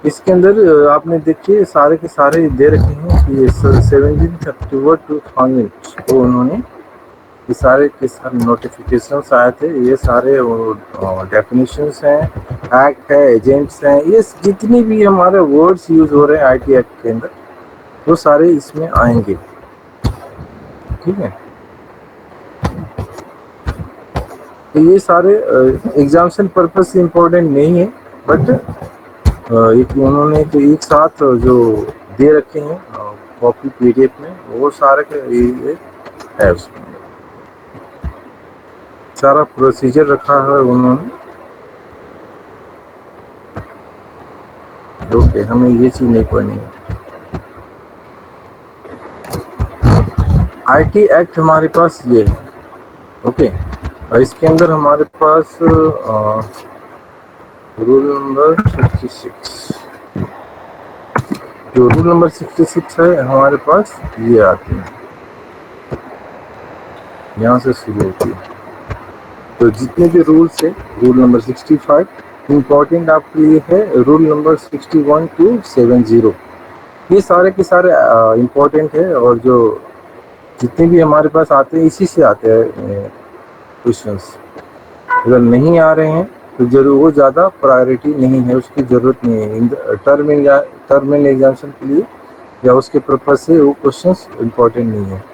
इसके अंदर आपने देखिए सारे के सारे दे रखे हैं कि 17 अक्टूबर 2000 को उन्होंने ये सारे के सारे नोटिफिकेशंस आए थे। ये सारे डेफिनेशंस हैं, एक्ट है, एजेंट्स हैं, ये जितनी भी हमारे वर्ड्स यूज हो रहे हैं आईटी एक्ट के अंदर वो सारे इसमें आएंगे, ठीक है। तो ये सारे एग्जामिनेशन पर्पज से इम्पोर्टेंट नहीं है, बट एक उन्होंने तो एक साथ जो दे रखे हैं कॉपी पीडीएफ में वो सारे के ये है, उसमें सारा प्रोसीजर रखा है उन्होंने। ओके, हमें ये चीज नहीं पढ़नी है। आईटी एक्ट हमारे पास ये है, ओके। और इसके अंदर हमारे पास रूल नंबर 66, जो रूल नंबर 66 है हमारे पास ये आते हैं, यहाँ से शुरू होती है। तो जितने भी रूल्स है रूल नंबर 65 इम्पोर्टेंट आपके लिए है, रूल नंबर 61 to 70 ये सारे के सारे इम्पोर्टेंट है। और जो जितने भी हमारे पास आते हैं इसी से आते हैं क्वेश्चंस। अगर नहीं आ रहे हैं तो जरूर वो ज़्यादा प्रायोरिटी नहीं है, उसकी ज़रूरत नहीं है टर्म एग्जामिनेशन के लिए या उसके पर्पज से वो क्वेश्चंस इम्पोर्टेंट नहीं है।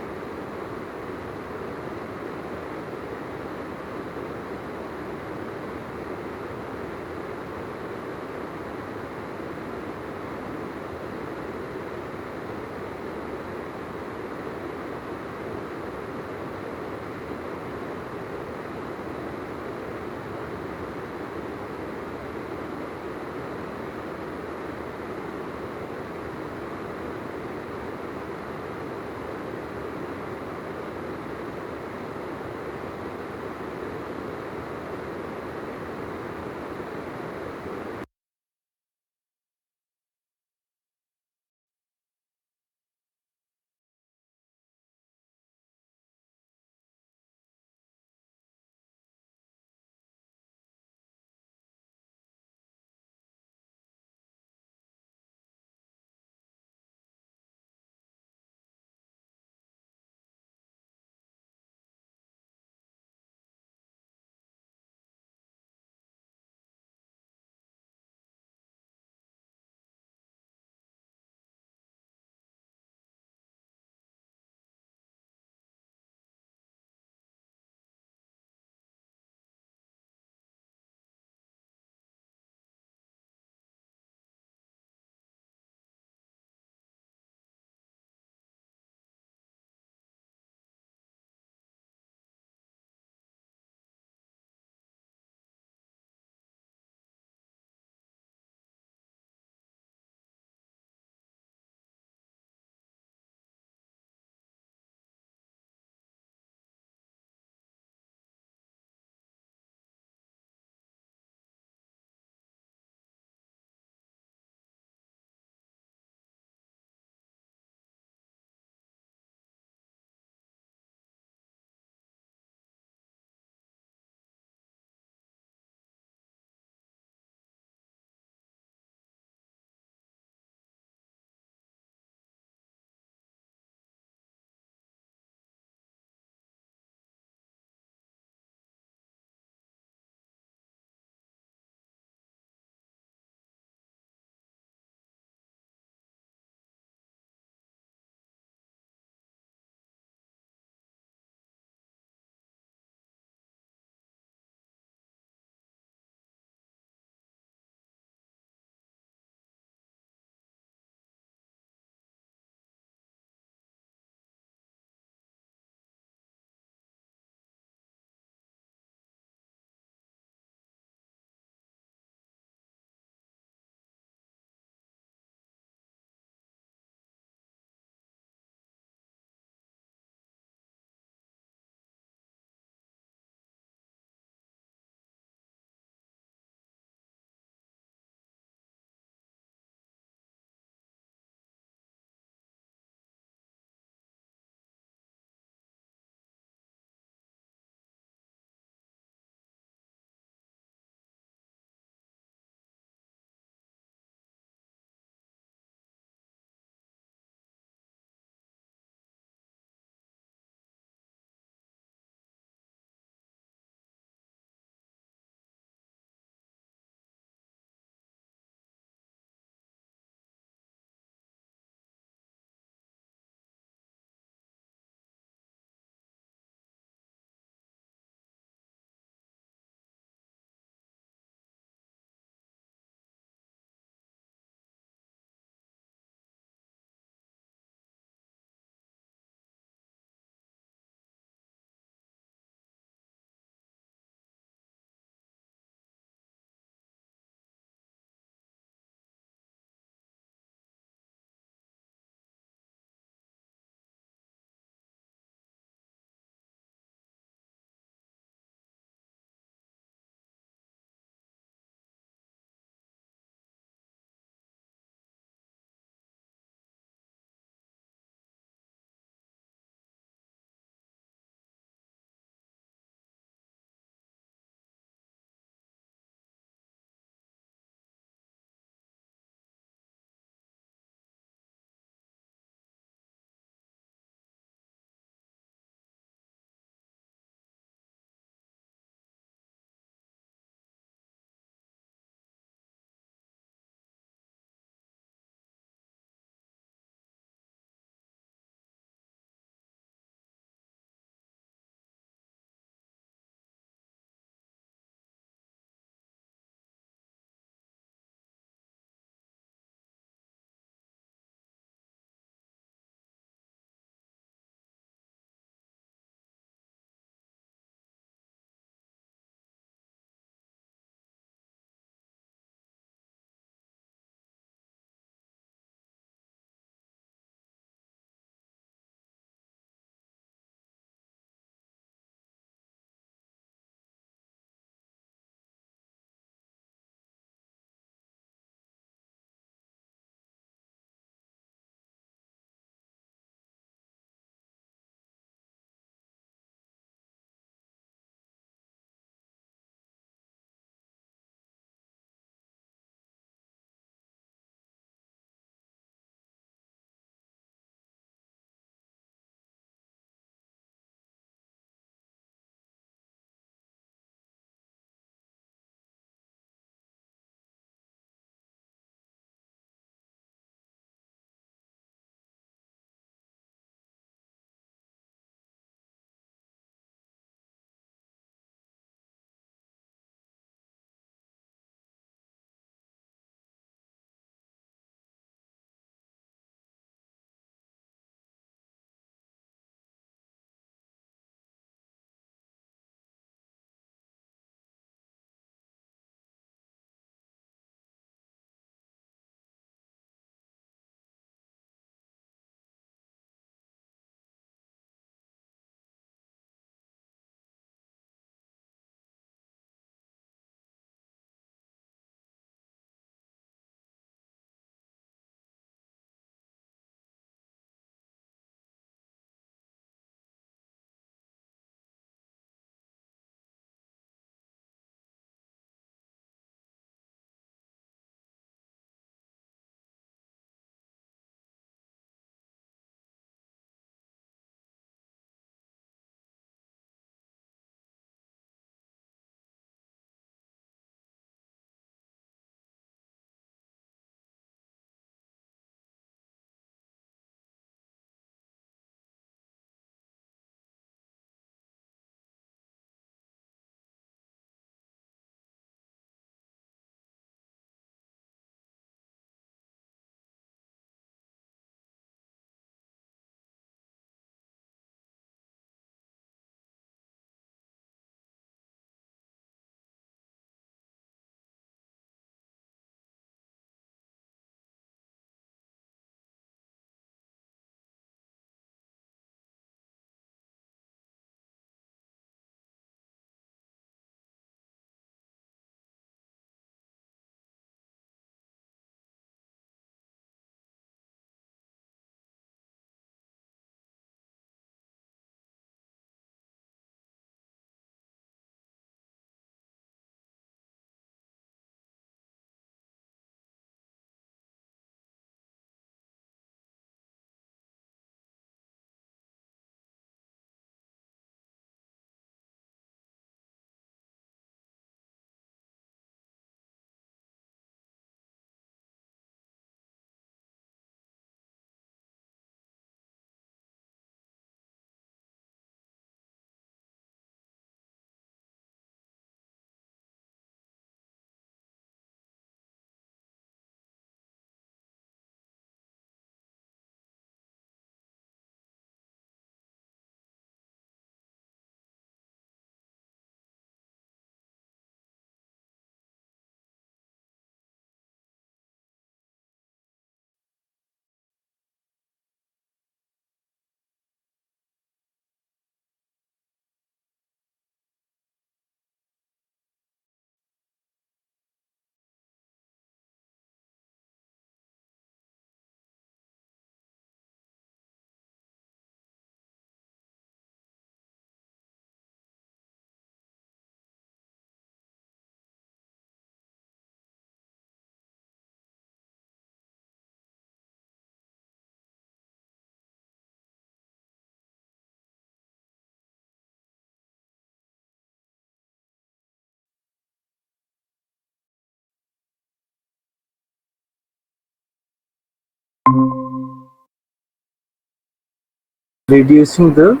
reducing the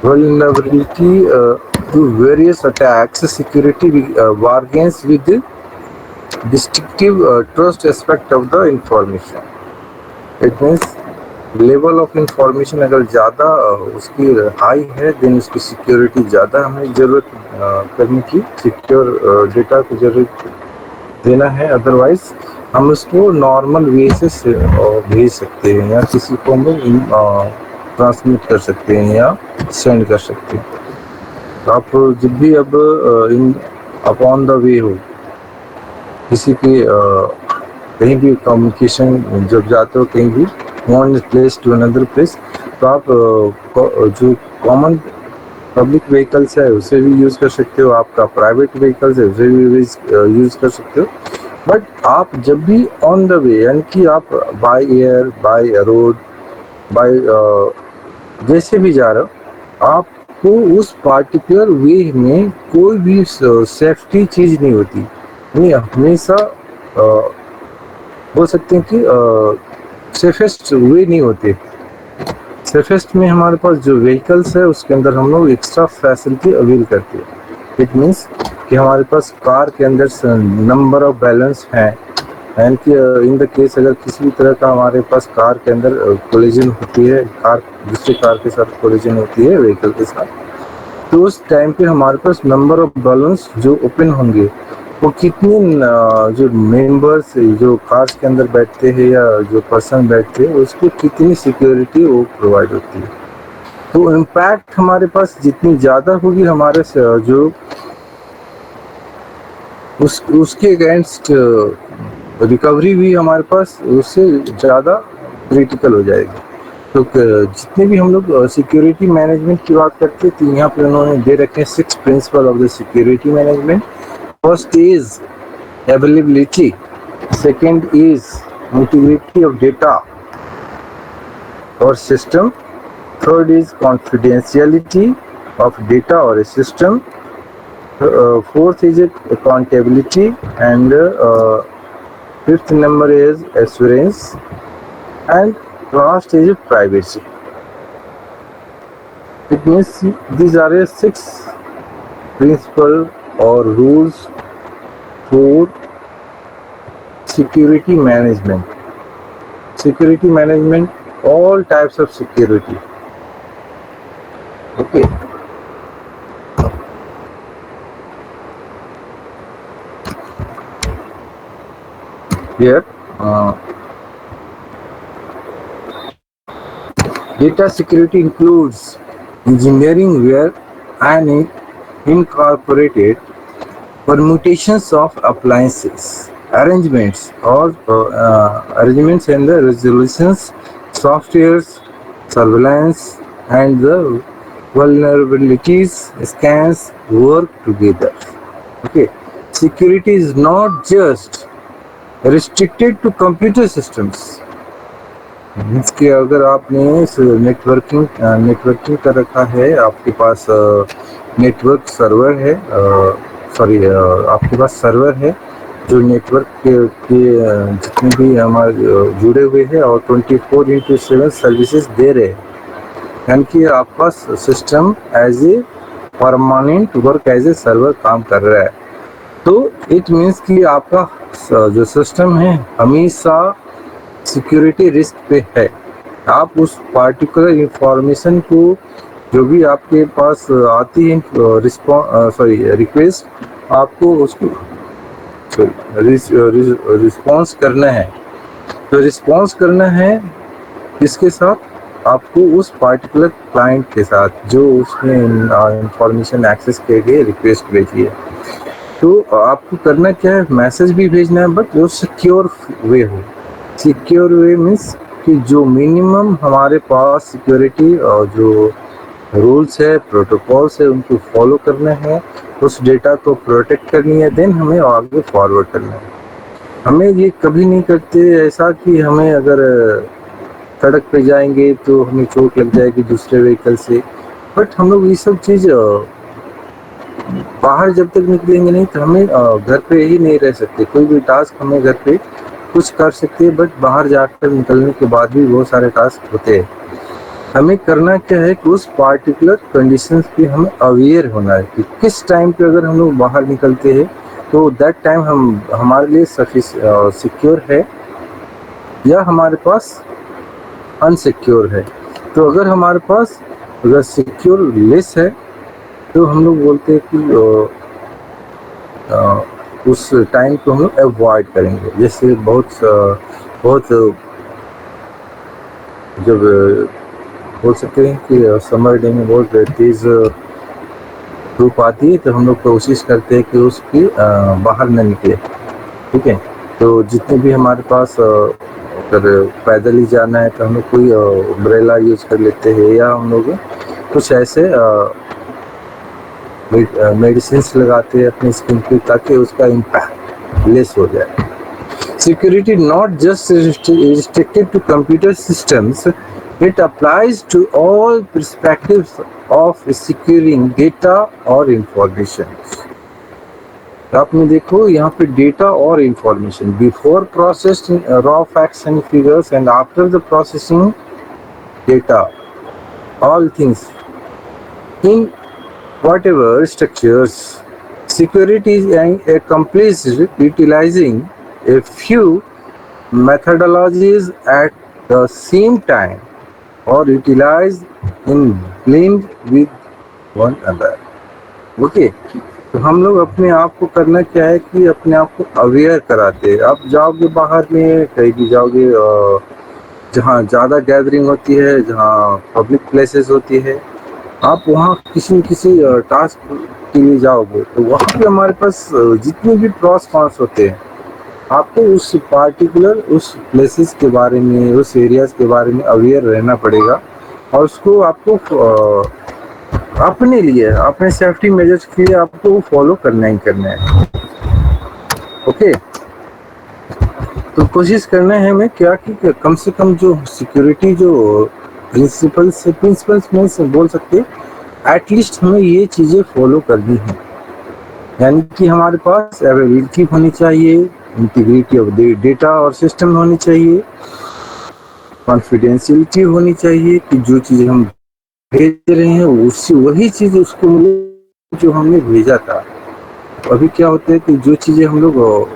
vulnerability to various attacks. Security bargains with the distinctive trust aspect of the information. It means level of information अगर ज़्यादा उसकी हाई है देन उसकी सिक्योरिटी ज़्यादा हमें ज़रूरत करने की, सिक्योर डेटा को ज़रूरत देना है, अदरवाइज हम उसको नॉर्मल वे से भेज सकते हैं या किसी को हम ट्रांसमिट कर सकते हैं या सेंड कर सकते हैं। तो आप जब भी अब इन अपॉन द वे हो किसी की कहीं भी कम्युनिकेशन जब जाते हो कहीं भी one place to another place, तो आप जो कॉमन पब्लिक व्हीकल्स है उसे भी यूज़ कर सकते हो, आपका प्राइवेट व्हीकल्स है उसे भी यूज़ कर सकते हो। बट आप जब भी ऑन द वे यानी कि आप by air, by road, by जैसे भी जा रहे हो, आपको उस पार्टिकुलर वे में कोई भी सेफ्टी चीज़ नहीं होती, नहीं हमेशा बोल सकते हैं कि सेफेस्ट वे नहीं होते। सेफेस्ट में हमारे पास जो व्हीकल्स है उसके अंदर हम लोग एक्स्ट्रा फैसिलिटी अवेल करते हैं। इट मीन्स कि हमारे पास कार के अंदर नंबर ऑफ बैलेंस हैं, एंड कि इन द केस अगर किसी भी तरह का हमारे पास कार के अंदर कोलिजन होती है, कार दूसरे कार के साथ कोलिजन होती है व्हीकल के साथ, तो उस टाइम पे हमारे पास नंबर ऑफ बैलेंस जो ओपन होंगे वो कितने जो मेंबर्स जो कार्स के अंदर बैठते हैं या जो पर्सन बैठते हैं उसको कितनी सिक्योरिटी वो प्रोवाइड होती है। तो इम्पैक्ट हमारे पास जितनी ज़्यादा होगी हमारे जो उसके अगेंस्ट रिकवरी भी हमारे पास उससे ज़्यादा क्रिटिकल हो जाएगी। तो जितने भी हम लोग सिक्योरिटी मैनेजमेंट की बात करते हैं तो यहाँ पे उन्होंने दे रखे हैं 6 principle of the security management. First is availability, second is integrity of data or system, third is confidentiality of data or a system, fourth is accountability, and fifth number is assurance, and last is privacy. It means these are 6 principles or rules for security management. Security management, all types of security. Okay. Here, data security includes engineering where an incorporated permutations of appliances, arrangements and the resolutions, softwares, surveillance, and the vulnerabilities scans work together. Okay, security is not just restricted to computer systems. Means कि अगर आपने नेटवर्किंग कर रखा है, आपके पास नेटवर्क सर्वर है, आपके पास सर्वर है जो नेटवर्क के जितने भी हमारे जुड़े हुए हैं और 24/7 सर्विसेज दे रहे हैं, यानी कि आपके पास system as a permanent work as a server काम कर रहा है। तो इट मीन्स कि आपका जो सिस्टम है हमेशा सिक्योरिटी रिस्क पे है। आप उस पार्टिकुलर इंफॉर्मेशन को जो भी आपके पास आती है रिक्वेस्ट, आपको उसको रिस्पॉन्स करना है। तो रिस्पॉन्स करना है इसके साथ आपको उस पार्टिकुलर क्लाइंट के साथ जो उसने इंफॉर्मेशन एक्सेस के लिए रिक्वेस्ट भेजी है। तो आपको करना क्या है, मैसेज भी भेजना है बट वो सिक्योर वे हो। सिक्योर वे मीन्स कि जो मिनिमम हमारे पास सिक्योरिटी और जो रूल्स है, प्रोटोकॉल्स है, उनको फॉलो करना है, उस डेटा को प्रोटेक्ट करनी है, देन हमें आगे फॉरवर्ड करना है। हमें ये कभी नहीं करते ऐसा कि हमें अगर सड़क पे जाएंगे तो हमें चोट लग जाएगी दूसरे व्हीकल से, बट हम लोग ये सब चीज़ बाहर जब तक निकलेंगे नहीं तो हमें घर पे ही नहीं रह सकते। कोई भी टास्क हमें घर पे कुछ कर सकते हैं बट बाहर जाकर निकलने के बाद भी बहुत सारे टास्क होते हैं। हमें करना क्या है कि उस पार्टिकुलर कंडीशंस पे हमें अवेयर होना है कि किस टाइम पे अगर हम लोग बाहर निकलते हैं तो दैट टाइम हम हमारे लिए सिक्योर है या हमारे पास अनसिक्योर है। तो अगर हमारे पास अगर सिक्योर लेस है तो हम लोग बोलते हैं कि उस टाइम को हम लोग अवॉइड करेंगे। जैसे बहुत जब बोल सकते हैं कि समर डे में बहुत तेज धूप आती है तो हम लोग कोशिश करते हैं कि उसकी बाहर न निकले, ठीक है। तो जितने भी हमारे पास अगर पैदल ही जाना है तो हम लोग कोई अम्ब्रेला यूज कर लेते हैं या हम लोग कुछ ऐसे मेडिसिन लगाते हैं अपनी स्किन पे ताकि उसका इम्पैक्ट लेस हो जाए। Security not just restricted to computer systems, it applies to all perspectives of securing data or information. आपने देखो यहाँ पे डेटा और information, before processing raw facts and figures and after the processing data, all things in whatever structures. Security is accomplished utilizing a few methodologies at the same time or utilized in blend with one another. Okay? तो हम लोग अपने आप को करना क्या है कि अपने आप को अवेयर कराते हैं। आप जाओगे बाहर में कहीं भी जाओगे जहाँ ज़्यादा गैदरिंग होती है, जहाँ पब्लिक प्लेसेस होती है, आप वहाँ किसी न किसी टास्क के लिए जाओगे तो वहाँ पे हमारे पास जितने भी प्रॉस कॉन्स होते हैं आपको उस पार्टिकुलर उस प्लेसेस के बारे में, उस एरियाज के बारे में अवेयर रहना पड़ेगा और उसको आपको अपने लिए, अपने सेफ्टी मेजर्स के लिए आपको फॉलो करना ही करना है। ओके, तो कोशिश करना है हमें क्या कि कम से कम जो सिक्योरिटी जो प्रिंसिपल्स में से बोल सकते एटलीस्ट हमें ये चीज़ें फॉलो करनी है। यानी कि हमारे पास अवेलेबिलिटी होनी चाहिए, इंटीग्रिटी ऑफ डेटा और सिस्टम होनी चाहिए, कॉन्फिडेंशियलिटी होनी चाहिए कि जो चीज़ हम भेज रहे हैं उससे वही चीज़ उसको मिले जो हमने भेजा था। अभी क्या होता है कि जो चीज़ें हम लोग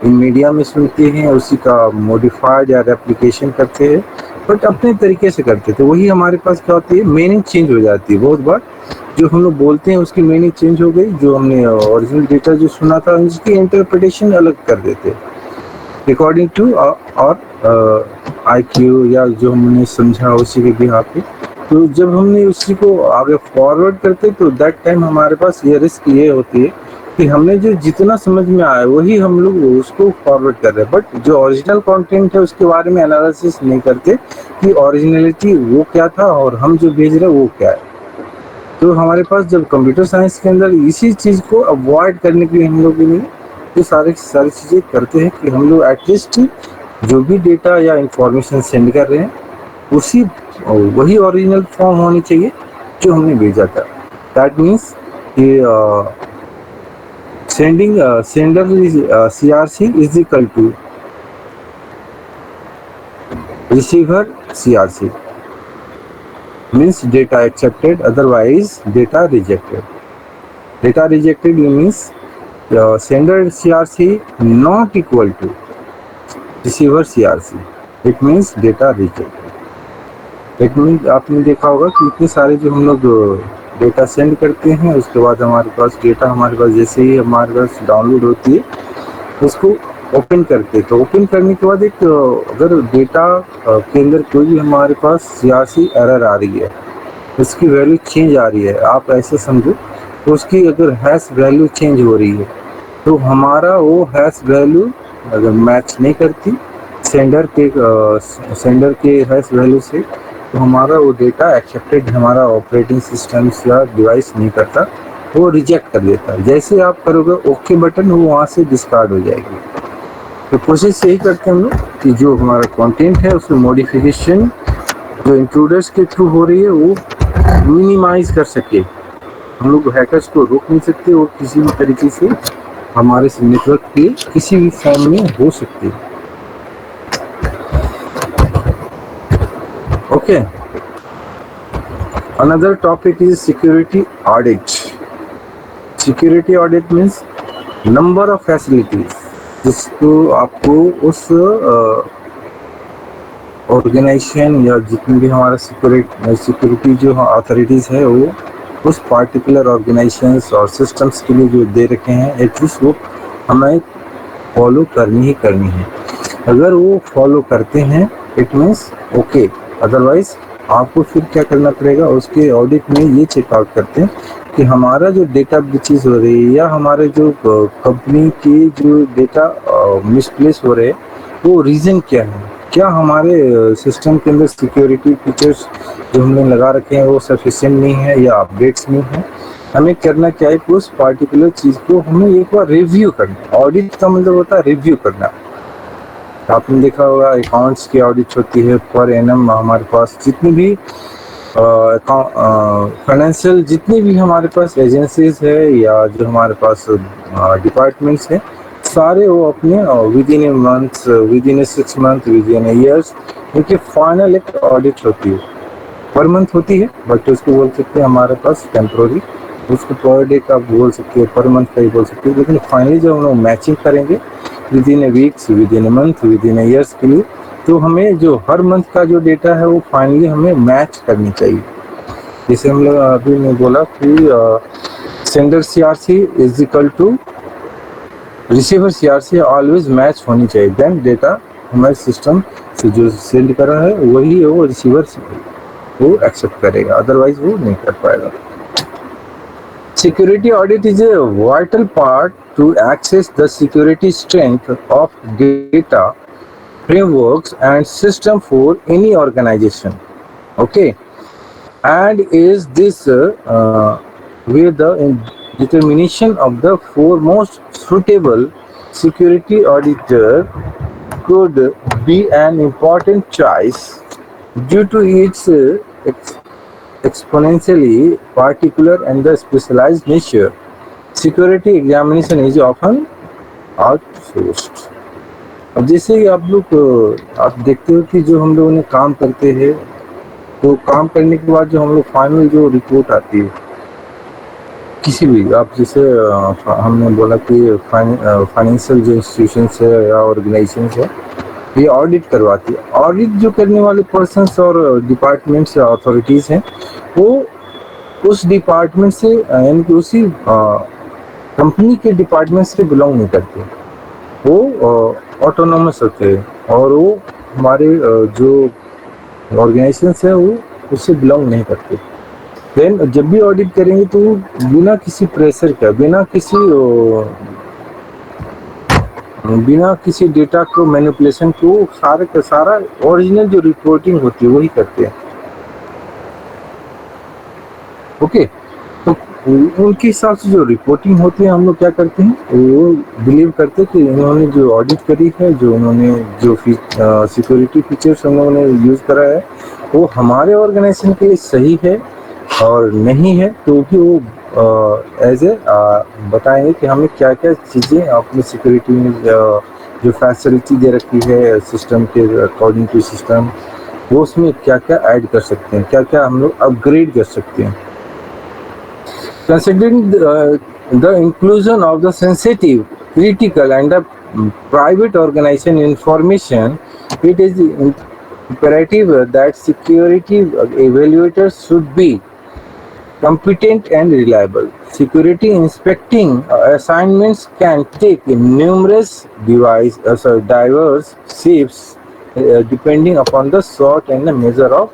इन मीडिया में सुनते हैं उसी का मॉडिफाइड या रेप्लिकेशन करते हैं, बट अपने तरीके से करते थे, वही हमारे पास क्या होती है मीनिंग चेंज हो जाती है। बहुत बार जो हम लोग बोलते हैं उसकी मीनिंग चेंज हो गई, जो हमने ओरिजिनल डेटा जो सुना था उसकी इंटरप्रिटेशन अलग कर देते अकॉर्डिंग टू और IQ या जो हमने समझा उसी के बिहार पे। तो जब हमने उसी को आगे फॉरवर्ड करते तो दैट टाइम हमारे पास ये रिस्क ये होती है कि हमने जो जितना समझ में आया वही हम लोग उसको फॉरवर्ड कर रहे हैं, बट जो ओरिजिनल कंटेंट है उसके बारे में एनालिसिस नहीं करते कि ओरिजिनलिटी वो क्या था और हम जो भेज रहे हैं वो क्या है। तो हमारे पास जब कंप्यूटर साइंस के अंदर इसी चीज़ को अवॉइड करने के लिए हम लोग ये सारी चीज़ें करते हैं कि हम लोग एटलीस्ट जो भी डेटा या इंफॉर्मेशन सेंड कर रहे हैं उसी वही ओरिजिनल फॉर्म होनी चाहिए जो हमने भेजा था। दैट मीन्स कि sender CRC is equal to receiver CRC, means data accepted, otherwise data rejected. Data rejected means sender CRC not equal to receiver CRC, it means data rejected. It means आपने देखा होगा कि इतने सारे जो हम लोग डेटा सेंड करते हैं उसके बाद हमारे पास डेटा हमारे पास जैसे ही हमारे पास डाउनलोड होती है उसको ओपन करते हैं। तो ओपन करने के बाद एक अगर डेटा के अंदर कोई भी हमारे पास CRC एरर आ रही है, उसकी वैल्यू चेंज आ रही है, आप ऐसे समझो तो उसकी अगर हैश वैल्यू चेंज हो रही है तो हमारा वो हैश वैल्यू अगर मैच नहीं करती सेंडर के हैश वैल्यू से तो हमारा वो डेटा एक्सेप्टेड हमारा ऑपरेटिंग सिस्टम या डिवाइस नहीं करता, वो रिजेक्ट कर देता है। जैसे आप करोगे ओके बटन वो वहाँ से डिस्कार्ड हो जाएगी। तो कोशिश यही करते हैं हम लोग कि जो हमारा कंटेंट है उसमें मॉडिफिकेशन जो इंट्रूडर्स के थ्रू हो रही है वो मिनिमाइज कर सके। हम लोग हैकर्स को रोक नहीं सकते, वो किसी भी तरीके से हमारे नेटवर्क के किसी भी फॉर्म में हो सकती है। Okay, Another topic is security audit. Security audit means number of facilities जिसको आपको उस ऑर्गेनाइजेशन या जितनी भी हमारा सिक्योरिटी जो अथॉरिटीज़ है वो उस पार्टिकुलर ऑर्गेनाइजेशंस और सिस्टम्स के लिए जो दे रखे हैं एटलीस्ट वो हमें फॉलो करनी ही करनी है। अगर वो फॉलो करते हैं इट मीन्स ओके, अदरवाइज आपको फिर क्या करना पड़ेगा, उसके ऑडिट में ये चेकआउट करते हैं कि हमारा जो डेटा ब्रीचेस हो रही है या हमारे जो कंपनी की जो डेटा मिसप्लेस हो रहे हैं वो रीज़न क्या है, क्या हमारे सिस्टम के अंदर सिक्योरिटी फीचर्स जो हमने लगा रखे हैं वो सफिशिएंट नहीं है या अपडेट्स नहीं है। हमें करना क्या है कि उस पार्टिकुलर चीज़ को हमें एक बार रिव्यू करना। ऑडिट का मतलब होता है रिव्यू करना। आपने देखा होगा अकाउंट्स की ऑडिट होती है पर एनम, हमारे पास जितनी भी फाइनेंशियल जितनी भी हमारे पास एजेंसीज है या जो हमारे पास डिपार्टमेंट्स है सारे वो अपने with in a month, with in A 6 month, with in A years उनकी फाइनल एक ऑडिट होती है। पर मंथ होती है बट उसको बोल सकते हैं हमारे पास टेम्प्रोरी, उसको पर डे का बोल सकते हैं, पर मंथ का ही बोल सकते हैं, लेकिन फाइनली जब हम लोग मैचिंग करेंगे with in A weeks, with in a month, with in A years के लिए, तो हमें जो हर मंथ का जो डेटा है वो फाइनली हमें मैच करनी चाहिए। जैसे हम लोग अभी ने बोला कि sender CRC is equal to receiver CRC always match होनी चाहिए, देन डेटा हमारे सिस्टम से जो सेंड कर रहा है वही वो रिसीवर वो एक्सेप्ट करेगा, अदरवाइज वो नहीं कर पाएगा। Security audit is a vital part to access the security strength of data frameworks and system for any organization. Okay, and is this where the determination of the foremost suitable security auditor could be an important choice due to its exponentially particular and the specialized nature. Security examination is often outsourced. अब जैसे ही आप लोग आप देखते हो कि जो हम लोगों ने काम करते हैं तो काम करने के बाद जो हम लोग फाइनल जो रिपोर्ट आती है किसी भी, आप जैसे हमने बोला कि फाइनेंशियल जो इंस्टीट्यूशंस है या ऑर्गेनाइजेशन है ये ऑडिट करवाती है। ऑडिट जो करने वाले पर्सन्स और डिपार्टमेंट्स या अथॉरिटीज़ हैं वो उस डिपार्टमेंट से यानी कि उसी कंपनी के डिपार्टमेंट से बिलोंग नहीं करते, वो ऑटोनोमस होते हैं और वो हमारे जो ऑर्गेनाइजेशंस है वो उससे बिलोंग नहीं करते। देन जब भी ऑडिट करेंगे तो बिना किसी प्रेशर का, बिना किसी डेटा को मैनिपुलेशन को सारे का सारा ओरिजिनल जो रिपोर्टिंग होती है वही करते हैं। ओके, तो उनके हिसाब से जो रिपोर्टिंग होती है हम लोग क्या करते हैं वो बिलीव करते हैं कि इन्होंने जो ऑडिट करी है, जो उन्होंने जो सिक्योरिटी फीचर्स हम लोगों ने यूज़ करा है वो हमारे ऑर्गेनाइजेशन के लिए सही है और नहीं है तो भी वो एज ए बताएंगे कि हमें क्या क्या चीज़ें अपनी सिक्योरिटी में जो फैसिलिटी दे रखी है सिस्टम के अकॉर्डिंग टू सिस्टम वो उसमें क्या क्या ऐड कर सकते हैं, क्या क्या हम लोग अपग्रेड कर सकते हैं। Considering the inclusion of the sensitive, critical and the private organization information, it is imperative that security evaluators should be competent and reliable. Security inspecting assignments can take numerous diverse shapes depending upon the sort and the measure of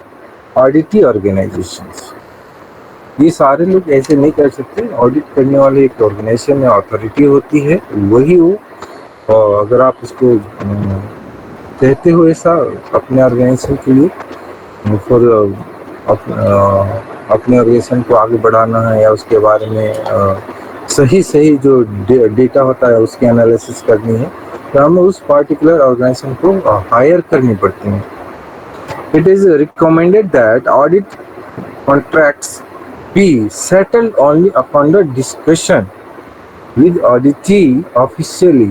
auditee organizations. ये सारे लोग ऐसे नहीं कर सकते। ऑडिट करने वाले एक ऑर्गेनाइजेशन या अथॉरिटी होती है वही हो, और अगर आप उसको कहते हो ऐसा अपने ऑर्गेनाइजेशन के लिए फॉर अपने ऑर्गेनाइजेशन को आगे बढ़ाना है या उसके बारे में सही जो डेटा होता है उसकी एनालिसिस करनी है तो हमें उस पार्टिकुलर ऑर्गेनाइजेशन को हायर करनी पड़ती है। It is recommended that audit contracts be settled only upon the discussion with auditee officially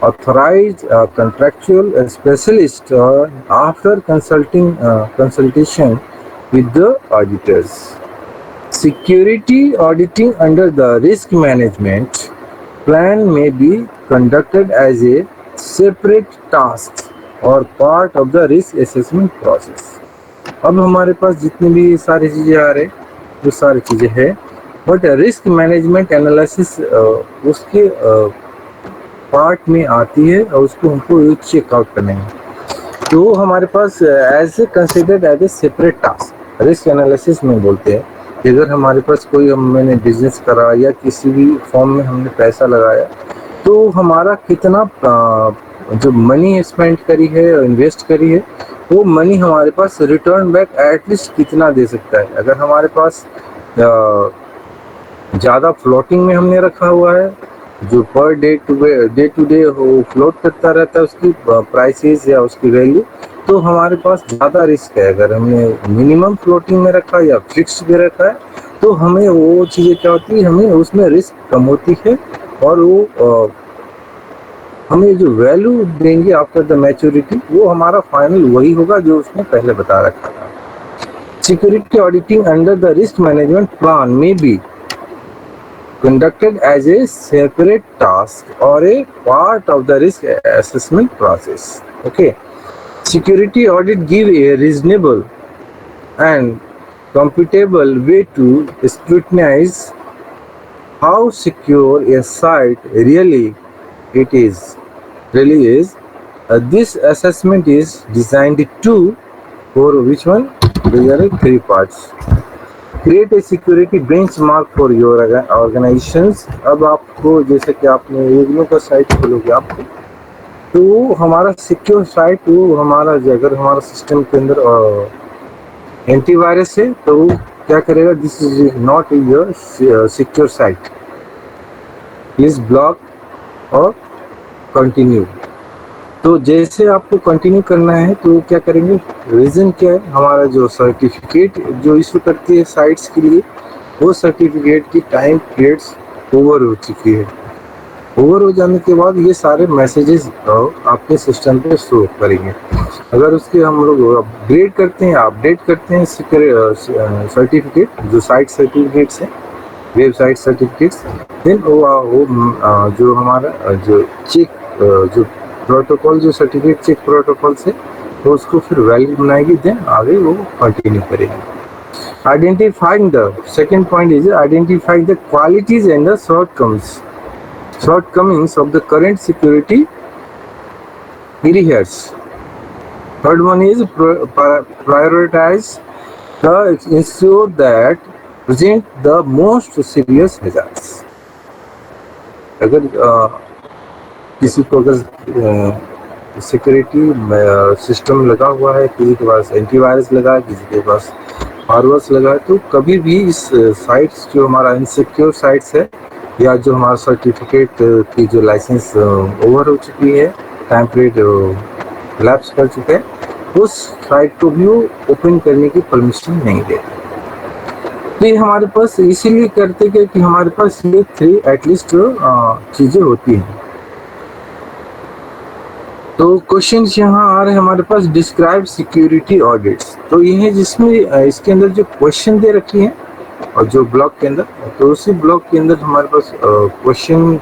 authorized contractual specialist after consultation with the auditors. Security auditing under the risk management plan may be conducted as a separate task or part of the risk assessment process. अब हमारे पास जितनी भी सारी चीजें आ रही वो सारी चीजें है, बट रिस्क मैनेजमेंट एनालिसिस उसके पार्ट में आती है और उसको हमको चेकआउट करना है। तो हमारे पास as a considered as a separate task risk analysis में बोलते हैं कि अगर हमारे पास कोई मैंने बिजनेस करा या किसी भी फॉर्म में हमने पैसा लगाया तो हमारा कितना जो मनी स्पेंड करी है इन्वेस्ट करी है वो मनी हमारे पास रिटर्न बैक एटलीस्ट कितना दे सकता है। अगर हमारे पास ज़्यादा फ्लोटिंग में हमने रखा हुआ है जो पर डे टू डे वो फ्लोट करता रहता है उसकी प्राइसेस या उसकी वैल्यू, तो हमारे पास ज़्यादा रिस्क है। अगर हमने मिनिमम फ्लोटिंग में रखा या फिक्स भी रखा है तो हमें वो चीज़ें क्या होती है, हमें उसमें रिस्क कम होती है और वो हमें जो वैल्यू देंगे आफ्टर द मैच्योरिटी वो हमारा फाइनल वही होगा जो उसने पहले बता रखा था। Security auditing under the risk management plan में B conducted as a separate task or a part of the risk assessment process. Okay, security audit give a reasonable and computable way to scrutinize how secure a site really is. This assessment is designed to for which one? There are three parts. Create a security benchmark for your organisations. अब आपको जैसे कि आपने इग्नो का साइट खोलोगे आपको तो हमारा सिक्योर साइट वो हमारा अगर हमारा सिस्टम के अंदर एंटीवायरस है तो क्या करेगा, this is not your secure site, please block और कंटिन्यू। तो जैसे आपको कंटिन्यू करना है तो क्या करेंगे, रीज़न क्या है, हमारा जो सर्टिफिकेट जो इशू करती है साइट्स के लिए वो सर्टिफिकेट की टाइम पीरियड्स ओवर हो चुकी है। ओवर हो जाने के बाद ये सारे मैसेजेस आपके सिस्टम पे शो करेंगे। अगर उसके हम लोग अपग्रेड करते हैं अपडेट करते हैं सर्टिफिकेट जो साइट सर्टिफिकेट्स हैं वेबसाइट सर्टिफिकेट्स, देन वो जो हमारा जो चेक जो प्रोटोकॉल जो सर्टिफिकेट चेक प्रोटोकॉल से तो उसको फिर वैलिड बनाएगी, देन आगे वो कंटिन्यू करेगी। Identifying the second point is identifying the qualities and the shortcomings of the current security areas. Third one is prioritize the ensure that present the most serious hazards. अगर किसी को अगर सिक्योरिटी सिस्टम लगा हुआ है, किसी के पास एंटीवायरस लगा है, किसी के पास फायरवॉल्स लगा है, तो कभी भी इस साइट्स जो हमारा इनसिक्योर साइट्स है या जो हमारा सर्टिफिकेट की जो लाइसेंस ओवर हो चुकी है, टाइम पीरियड लैप्स कर चुके हैं, उस साइट को भी ओपन करने की परमिशन नहीं देते। तो ये हमारे पास इसीलिए करते कि हमारे पास ये थ्री एटलीस्ट चीज़ें होती हैं। तो क्वेश्चन यहाँ आ रहे हैं हमारे पास, डिस्क्राइब सिक्योरिटी ऑडिट्स। तो ये है जिसमें इसके अंदर जो क्वेश्चन दे रखी है और जो ब्लॉक के अंदर, तो उसी ब्लॉक के अंदर हमारे पास क्वेश्चन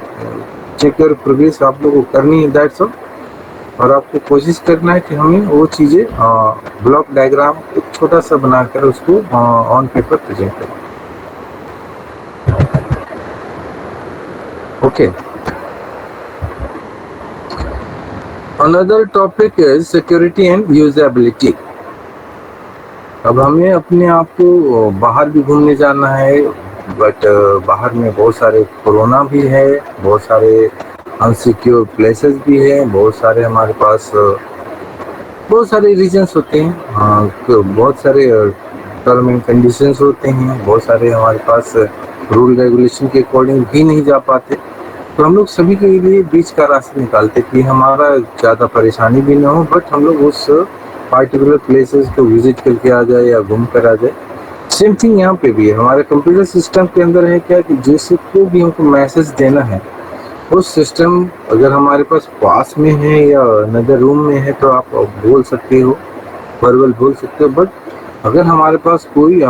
चेक और प्रोग्रेस आप लोगों को करनी है, दैट्स ऑल। और आपको कोशिश करना है कि हमें वो चीज़ें ब्लॉक डायग्राम एक छोटा सा बनाकर उसको ऑन पेपर प्रेजेंट करें। Okay, another topic is security and usability. अब हमें अपने आप को बाहर भी घूमने जाना है, बट बाहर में बहुत सारे कोरोना भी है, बहुत सारे अनसिक्योर प्लेसेस भी है, बहुत सारे हमारे पास बहुत सारे रीजंस होते हैं, तो बहुत सारे टर्म एंड कंडीशंस होते हैं, बहुत सारे हमारे पास रूल रेगुलेशन के अकॉर्डिंग भी नहीं जा पाते। तो हम लोग सभी के लिए बीच का रास्ता निकालते कि हमारा ज़्यादा परेशानी भी ना हो, बट हम लोग उस पार्टिकुलर प्लेसेस को विजिट करके आ जाए या घूम कर आ जाए। सेम थिंग यहाँ पे भी है, हमारे कंप्यूटर सिस्टम के अंदर है क्या कि जैसे को भी हमको मैसेज देना है, उस सिस्टम अगर हमारे पास में है या अनदर रूम में है तो आप बोल सकते हो, वर्बल बोल सकते हो, बट अगर हमारे पास कोई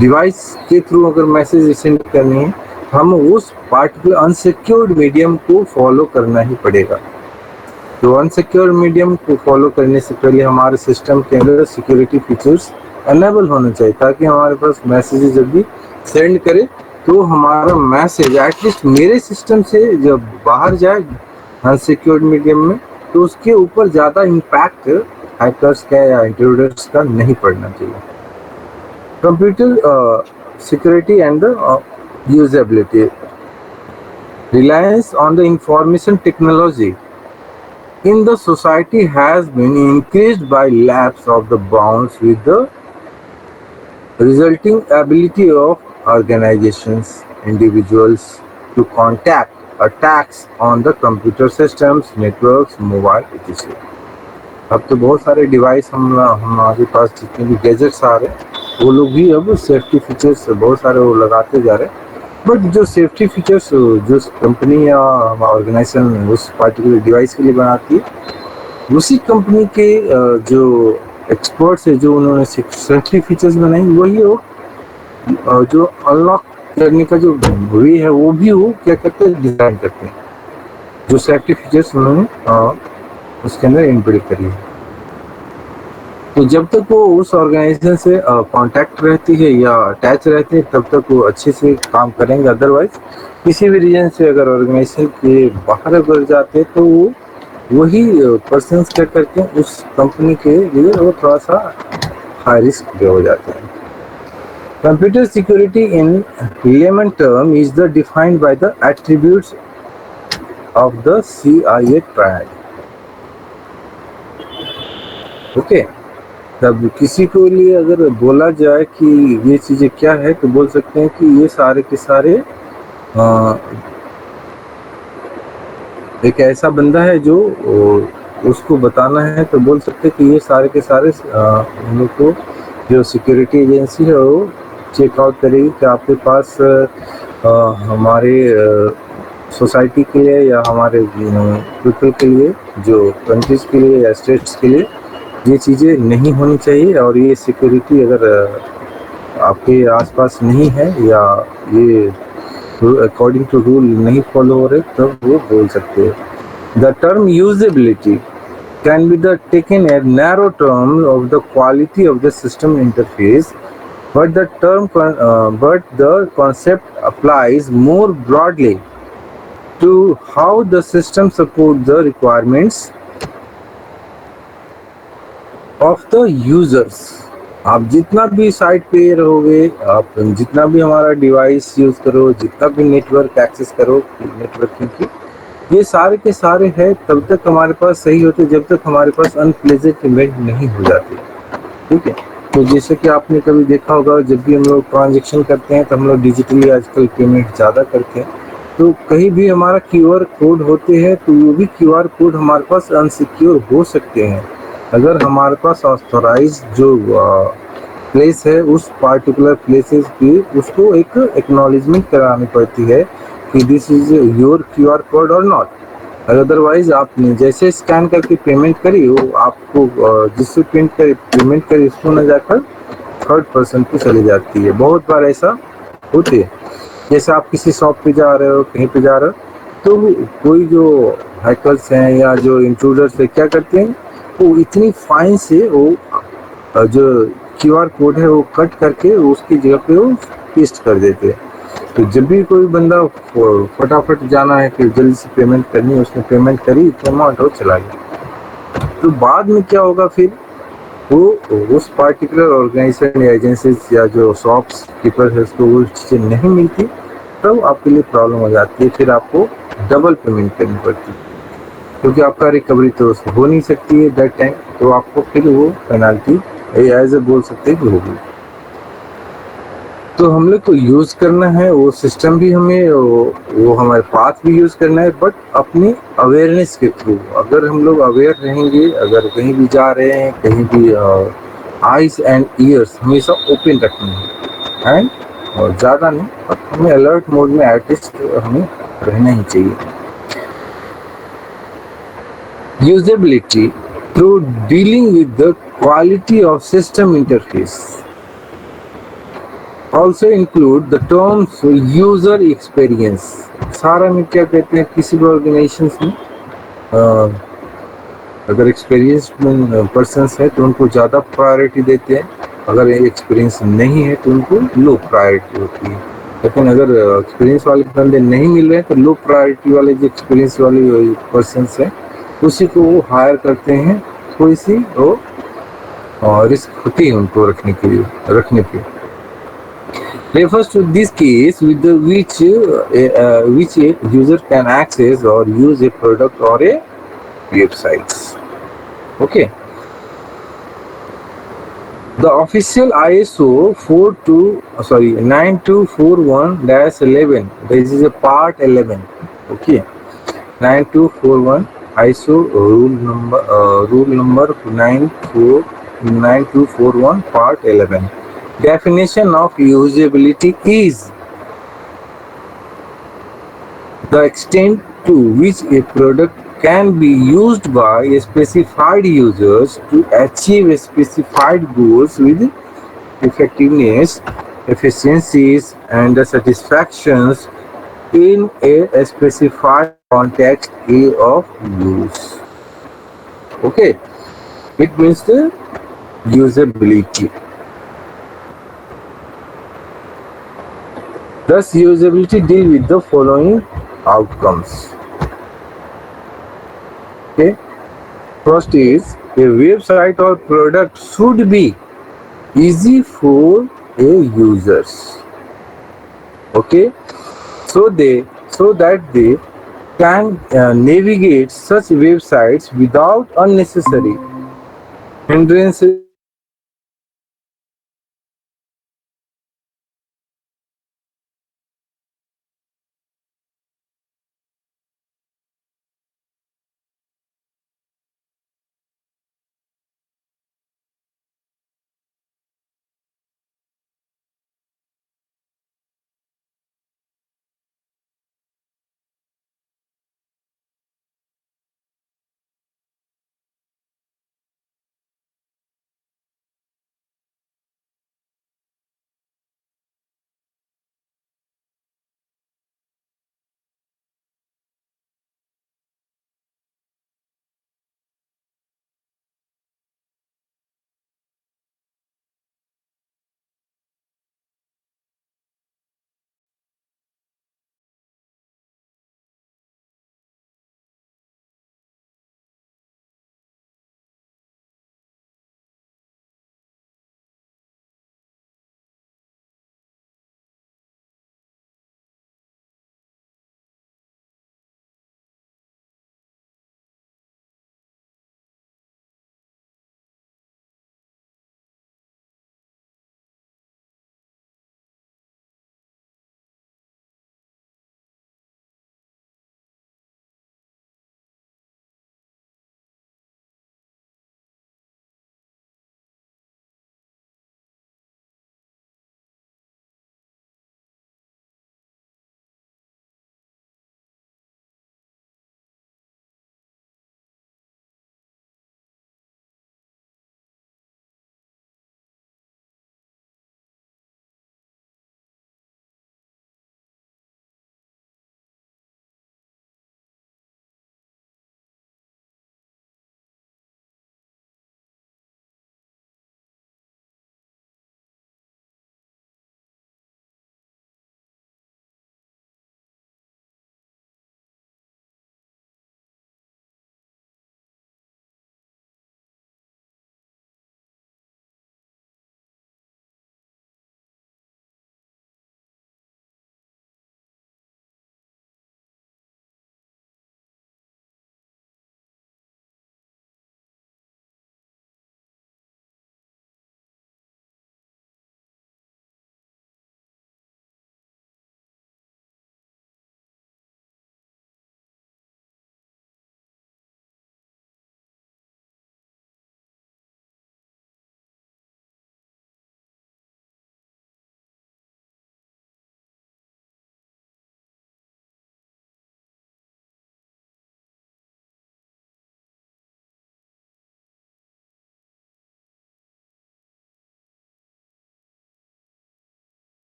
डिवाइस के थ्रू अगर मैसेज सेंड करनी है, हम उस पार्टिकुलर अनसिक्योर्ड मीडियम को फॉलो करना ही पड़ेगा। तो अनसिक्योर्ड मीडियम को फॉलो करने से पहले हमारे सिस्टम के अंदर सिक्योरिटी फीचर्स अनेबल होने चाहिए, ताकि हमारे पास मैसेज जब भी सेंड करे तो हमारा मैसेज एटलीस्ट मेरे सिस्टम से जब बाहर जाए अनसिक्योर्ड मीडियम में, तो उसके ऊपर ज़्यादा इम्पैक्ट हैकर्स का या इंट्रूडर्स का नहीं पड़ना चाहिए। Computer security and usability, reliance on the information technology in the society has been increased by lapse of the bounds, with the resulting ability of organizations, individuals to contact attacks on the computer systems, networks, mobile etc. अब तो बहुत सारे डिवाइस हमारे पास जितने भी गैजेट्स आ रहे हैं, वो लोग भी अब सेफ्टी फीचर्स बहुत सारे वो लगाते जा रहे हैं। बट जो सेफ्टी फीचर्स जो कंपनी या ऑर्गेनाइजेशन उस पार्टिकुलर डिवाइस के लिए बनाती है, उसी कंपनी के जो एक्सपर्ट्स है जो उन्होंने सेफ्टी फीचर्स बनाई, वही हो जो अनलॉक करने का जो वे है वो भी हो क्या करते हैं, डिजाइन करते हैं, जो सेफ्टी फीचर्स उन्होंने उसके अंदर इनबिल्ट करी है। तो जब तक वो उस ऑर्गेनाइजेशन से कांटेक्ट रहती है या अटैच रहते हैं, तब तक वो अच्छे से काम करेंगे। अदरवाइज किसी भी रीजन से अगर ऑर्गेनाइजेशन के बाहर अगर जाते हैं, तो वो वही पर्सन्स क्या करते हैं, उस कंपनी के लिए वो थोड़ा सा हाई रिस्क पे हो जाते हैं। Computer security in lemon term is the defined by the attributes of the CIA triad. Okay, तब किसी को लिए अगर बोला जाए कि ये चीज़ें क्या है, तो बोल सकते हैं कि ये सारे के सारे एक ऐसा बंदा है जो उसको बताना है, तो बोल सकते हैं कि ये सारे के सारे हम लोग को जो सिक्योरिटी एजेंसी है वो चेकआउट करेगी कि आपके पास हमारे सोसाइटी के लिए या हमारे पीपल के लिए, जो कंट्रीज के लिए या स्टेट्स के लिए ये चीज़ें नहीं होनी चाहिए, और ये सिक्योरिटी अगर आपके आसपास नहीं है या ये अकॉर्डिंग टू रूल नहीं फॉलो हो रहे, तब वो बोल सकते हैं। The term usability can be the taken a narrow term of the quality of the system interface, but the concept applies more broadly to how the system supports the requirements of the users। आप जितना भी साइट पे रहोगे, आप जितना भी हमारा डिवाइस यूज करो, जितना भी नेटवर्क एक्सेस करो, नेटवर्किंग की ये सारे के सारे हैं, तब तक हमारे पास सही होते जब तक हमारे पास अनप्लेजेंट इवेंट नहीं हो जाते। ठीक है, तो जैसे कि आपने कभी देखा होगा, जब भी हम लोग ट्रांजेक्शन करते हैं तो हम लोग डिजिटली आजकल पेमेंट ज़्यादा करते हैं, तो कहीं भी हमारा QR कोड होते हैं, तो वो भी QR कोड हमारे पास अनसिक्योर हो सकते हैं। अगर हमारे पास ऑथोराइज जो प्लेस है, उस पार्टिकुलर प्लेसेस की उसको एक एक्नॉलेजमेंट करानी पड़ती है कि this is your QR code और नॉट। अदरवाइज आपने जैसे स्कैन करके पेमेंट करी, वो आपको जिससे पेमेंट करी उसको न जाकर थर्ड पर्सन पे चली जाती है। बहुत बार ऐसा होते है, जैसे आप किसी शॉप पे जा रहे हो, कहीं पे जा रहे हो, तो कोई जो हैकर्स हैं या जो इंट्रूडर्स है क्या करते हैं, वो इतनी फाइन से वो जो QR कोड है वो कट करके उसकी जगह पे वो पेस्ट कर देते हैं। तो जब भी कोई बंदा फटाफट जाना है कि जल्दी से पेमेंट करनी है, उसने पेमेंट करी, इतना अमाउंट वो चला गया। तो बाद में क्या होगा, फिर वो उस पार्टिकुलर ऑर्गेनाइजेशन या एजेंसीज या जो शॉप्स कीपर है उसको वो चीज़ें नहीं मिलती, तब आपके लिए प्रॉब्लम हो जाती है। फिर आपको डबल पेमेंट करनी पड़ती है, क्योंकि आपका रिकवरी तो हो नहीं सकती है दैट टाइम, तो आपको फिर वो पेनल्टी एज ए बोल सकते हैं कि होगी। तो हम लोग को यूज़ करना है वो सिस्टम भी, हमें वो हमारे पास भी यूज़ करना है, बट अपनी अवेयरनेस के थ्रू। अगर हम लोग अवेयर रहेंगे, अगर कहीं भी जा रहे हैं, कहीं भी आइज एंड ईयर्स हमेशा ओपन रखनी है, एंड और ज़्यादा नहीं, और हमें अलर्ट मोड में एटलीस्ट हमें रहना ही चाहिए। Usability through dealing with the quality of system interface. Also include the terms user experience. सारा में क्या कहते हैं किसी भी ऑर्गेनाइजेशंस में अगर एक्सपीरियंस पर्सन्स है तो उनको ज़्यादा प्रायोरिटी देते हैं, अगर एक्सपीरियंस नहीं है तो उनको लो प्रायोरिटी होती है। लेकिन अगर एक्सपीरियंस वाले बंदे नहीं मिल रहे हैं तो लो प्रायोरिटी वाले जो एक्सपीरियंस वाले पर्सन्स हैं उसी को वो हायर करते हैं, थोड़ी सी वो रिस्क होती है उनको रखने पे। Refers to this case with which a user can access or use a product or a website. Okay. The official ISO 9241-11. This is a part 11. Okay. 9241 ISO rule number 9241 part 11. Definition of usability is the extent to which a product can be used by a specified users to achieve a specified goals with effectiveness, efficiencies, and the satisfactions in a specified context of use. Okay, it means the usability. Thus, usability deal with the following outcomes. Okay, first is a website or product should be easy for a users. Okay, so that they can navigate such websites without unnecessary hindrances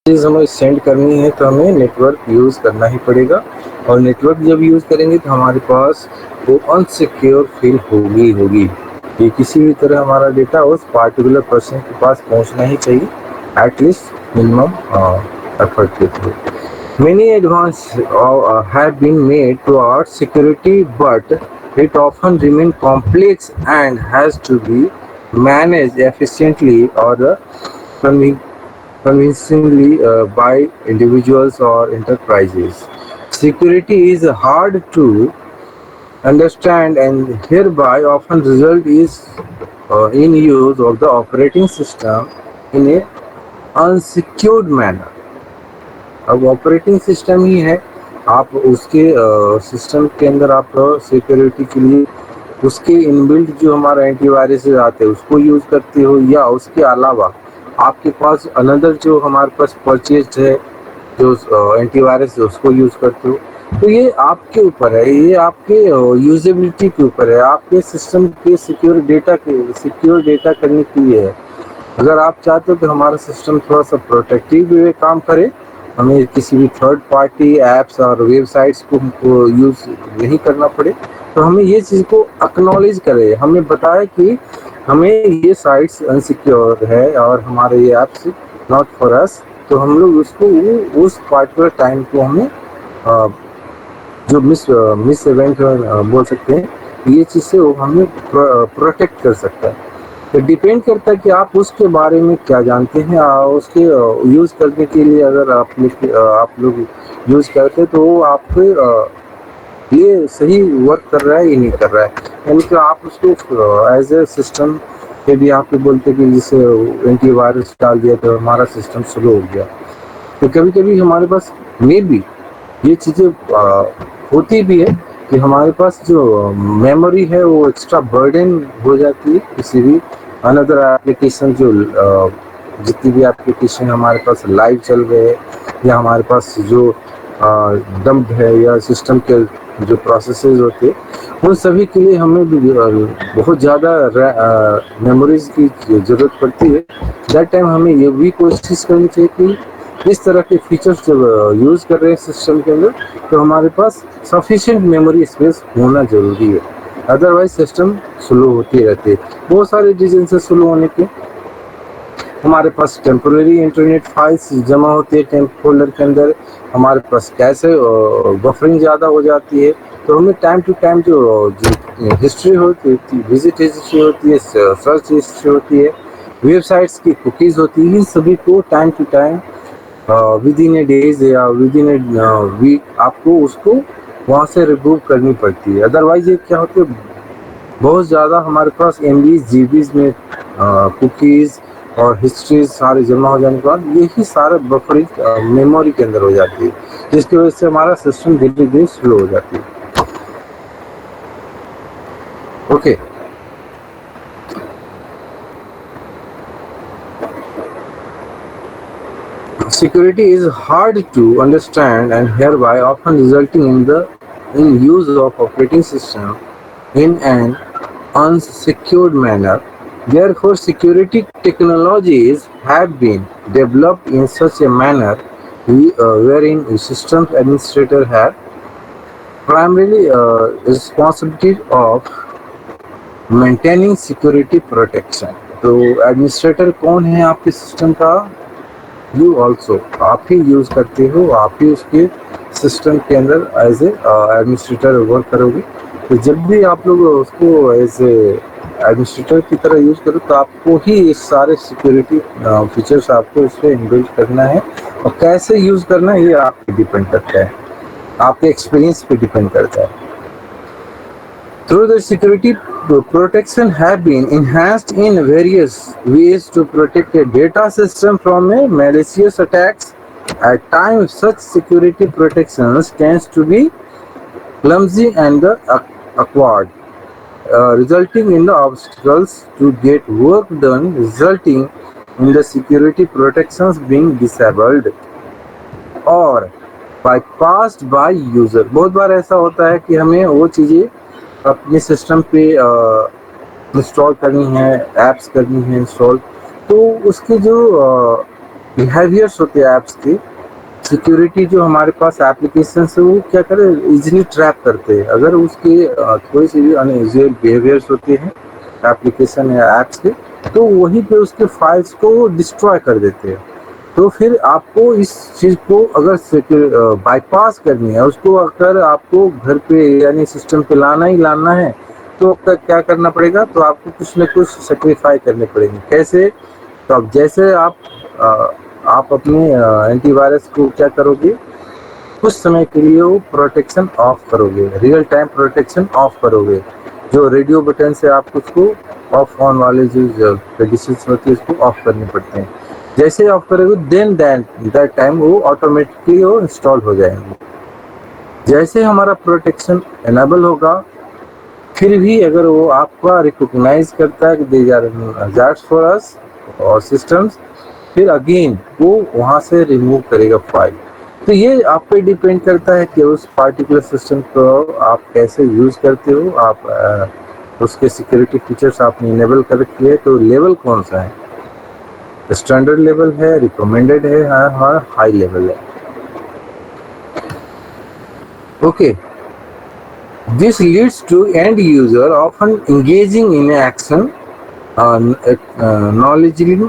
चीज हमें सेंड करनी है तो हमें नेटवर्क यूज करना ही पड़ेगा, और नेटवर्क जब यूज करेंगे तो हमारे पास वो अनसिक्योर फील होगी कि किसी भी तरह हमारा डेटा उस पार्टिकुलर पर्सन के पास पहुंचना ही चाहिए, एटलीस्ट मिनिमम एफर्ट के through. Many advances have been made towards security, but it often remains complex and has to be managed efficiently or convincingly by individuals or enterprises. Security is hard to understand and hereby often result is in use of the operating system in a unsecured manner. अब ऑपरेटिंग सिस्टम ही है, आप उसके सिस्टम के अंदर आप सिक्योरिटी के लिए उसके इनबिल्ट जो हमारा एंटीवायरस आते हैं उसको यूज करते हो, या उसके अलावा आपके पास अनदर जो हमारे पास परचेज है जो एंटीवायरस है उसको यूज करते हो। तो ये आपके ऊपर है, ये आपके यूजेबिलिटी के ऊपर है, आपके सिस्टम के सिक्योर डेटा करने के लिए है। अगर आप चाहते हो कि हमारा सिस्टम थोड़ा सा प्रोटेक्टिव वे काम करे, हमें किसी भी थर्ड पार्टी एप्स और वेबसाइट्स को यूज नहीं करना पड़े, तो हमें ये चीज़ को एक्नॉलेज करे, हमें बताए कि हमें ये साइट्स अनसिक्योर है और हमारे ये ऐप्स नॉट फॉर अस, तो हम लोग उसको उस पार्टिकुलर टाइम को हमें जो मिस इवेंट बोल सकते हैं, ये चीज़ से वो हमें प्रोटेक्ट कर सकता है। तो डिपेंड करता है कि आप उसके बारे में क्या जानते हैं, उसके यूज़ करने के लिए अगर आप लोग यूज़ करते हैं तो वो आपको ये सही वर्क कर रहा है या नहीं कर रहा है, यानी कि आप उसको एज ए सिस्टम के भी आप बोलते कि जैसे एंटीवायरस डाल दिया तो हमारा सिस्टम स्लो हो गया। तो कभी कभी हमारे पास मे भी ये चीज़ें होती भी है कि हमारे पास जो मेमोरी है वो एक्स्ट्रा बर्डन हो जाती है किसी भी अनदर एप्लीकेशन, जो जितनी भी एप्लीकेशन हमारे पास लाइव चल रहे हैं या हमारे पास जो डंप है या सिस्टम के जो प्रोसेसेस होते हैं उन सभी के लिए हमें भी बहुत ज़्यादा मेमोरीज की ज़रूरत पड़ती है। दैट टाइम हमें ये भी कोशिश करनी चाहिए कि इस तरह के फीचर्स जब यूज़ कर रहे हैं सिस्टम के अंदर तो हमारे पास सफिशिएंट मेमोरी स्पेस होना ज़रूरी है, अदरवाइज सिस्टम स्लो होती रहती है। बहुत सारे रीजन से स्लो होने के हमारे पास टेम्पोररी इंटरनेट फाइल्स जमा होती है टेम्प फोल्डर के अंदर, हमारे पास कैसे बफरिंग ज़्यादा हो जाती है, तो हमें टाइम टू टाइम जो हिस्ट्री होती है, विजिट हिस्ट्री होती है, सर्च हिस्ट्री होती है, वेबसाइट्स की कुकीज़ होती है, इन सभी को time to time within a days या विद इन ए वीक आपको उसको वहाँ से रिमूव करनी पड़ती है। अदरवाइज ये क्या होता है, बहुत ज़्यादा हमारे पास MBs GBs में कुकीज़ और हिस्ट्रीज सारे जमा हो जाने के बाद यही सारा बफरिंग मेमोरी के अंदर हो जाती है, जिसकी वजह से हमारा सिस्टम धीरे धीरे स्लो हो जाती है। Okay, security is hard to understand and hereby often resulting in use of operating system in an unsecured manner. Therefore, security technologies have been developed in such a manner wherein system administrator have primarily responsibility of maintaining security protection. तो एडमिनिस्ट्रेटर कौन है आपके सिस्टम का? यू ऑल्सो, आप ही यूज करते हो, आप ही उसके सिस्टम के अंदर एज ए एडमिनिस्ट्रेटर वर्क करोगे। तो जब भी आप लोग उसको एज ए एडमिनिस्ट्रेटर की तरह यूज करो तो आपको ही ये सारे सिक्योरिटी फीचर्स आपको इसमें इनबिल्ट करना है, और कैसे यूज करना है ये आप पे डिपेंड करता है, आपके एक्सपीरियंस पे डिपेंड करता है। Through the security protection have been enhanced in various ways to protect a data system from a malicious attacks. At times, such security protections tends to be clumsy and awkward, resulting in the obstacles to get work done, resulting in the security protections being disabled or bypassed by user. बहुत बार ऐसा होता है कि हमें वो चीज़ें अपने सिस्टम पे इंस्टॉल करनी है, ऐप्स करनी है इंस्टॉल, तो उसके जो बिहेवियर्स होते हैं ऐप्स की, सिक्योरिटी जो हमारे पास एप्लीकेशन से वो क्या करे, इजीली ट्रैप करते हैं। अगर उसके थोड़ी सी भी अनयूजुअल बिहेवियर्स होती हैं एप्लीकेशन या ऐप्स के, तो वहीं पे उसके फाइल्स को डिस्ट्रॉय कर देते हैं। तो फिर आपको इस चीज़ को अगर बाईपास करनी है, उसको अगर आपको घर पे यानी सिस्टम पे लाना ही लाना है, तो क्या करना पड़ेगा, तो आपको कुछ न कुछ सेक्रीफाई करने पड़ेंगे। कैसे? तो अब जैसे आप अपने एंटीवायरस को क्या करोगे, कुछ समय के लिए वो प्रोटेक्शन ऑफ करोगे, रियल टाइम प्रोटेक्शन ऑफ करोगे। जो रेडियो बटन से आप उसको ऑफ ऑन वाले जो कंडीशंस होती है उसको ऑफ करने पड़ते हैं। जैसे ऑफ करोगे देन दैट टाइम वो ऑटोमेटिकली वो इंस्टॉल हो जाएंगे। जैसे हमारा प्रोटेक्शन एनेबल होगा, फिर भी अगर वो आपका रिकॉग्नाइज करता है कि these are hazards for us और सिस्टम्स, फिर अगेन वो वहाँ से रिमूव करेगा फाइल। तो ये आप पे डिपेंड करता है कि उस पार्टिकुलर सिस्टम को आप कैसे यूज करते हो, आप उसके सिक्योरिटी फीचर्स आपने इनेबल कर रखी है, तो लेवल कौन सा है, स्टैंडर्ड लेवल है, रिकमेंडेड है, हाँ हाई लेवल है। Okay, this leads to end user often engaging in action, knowledgeably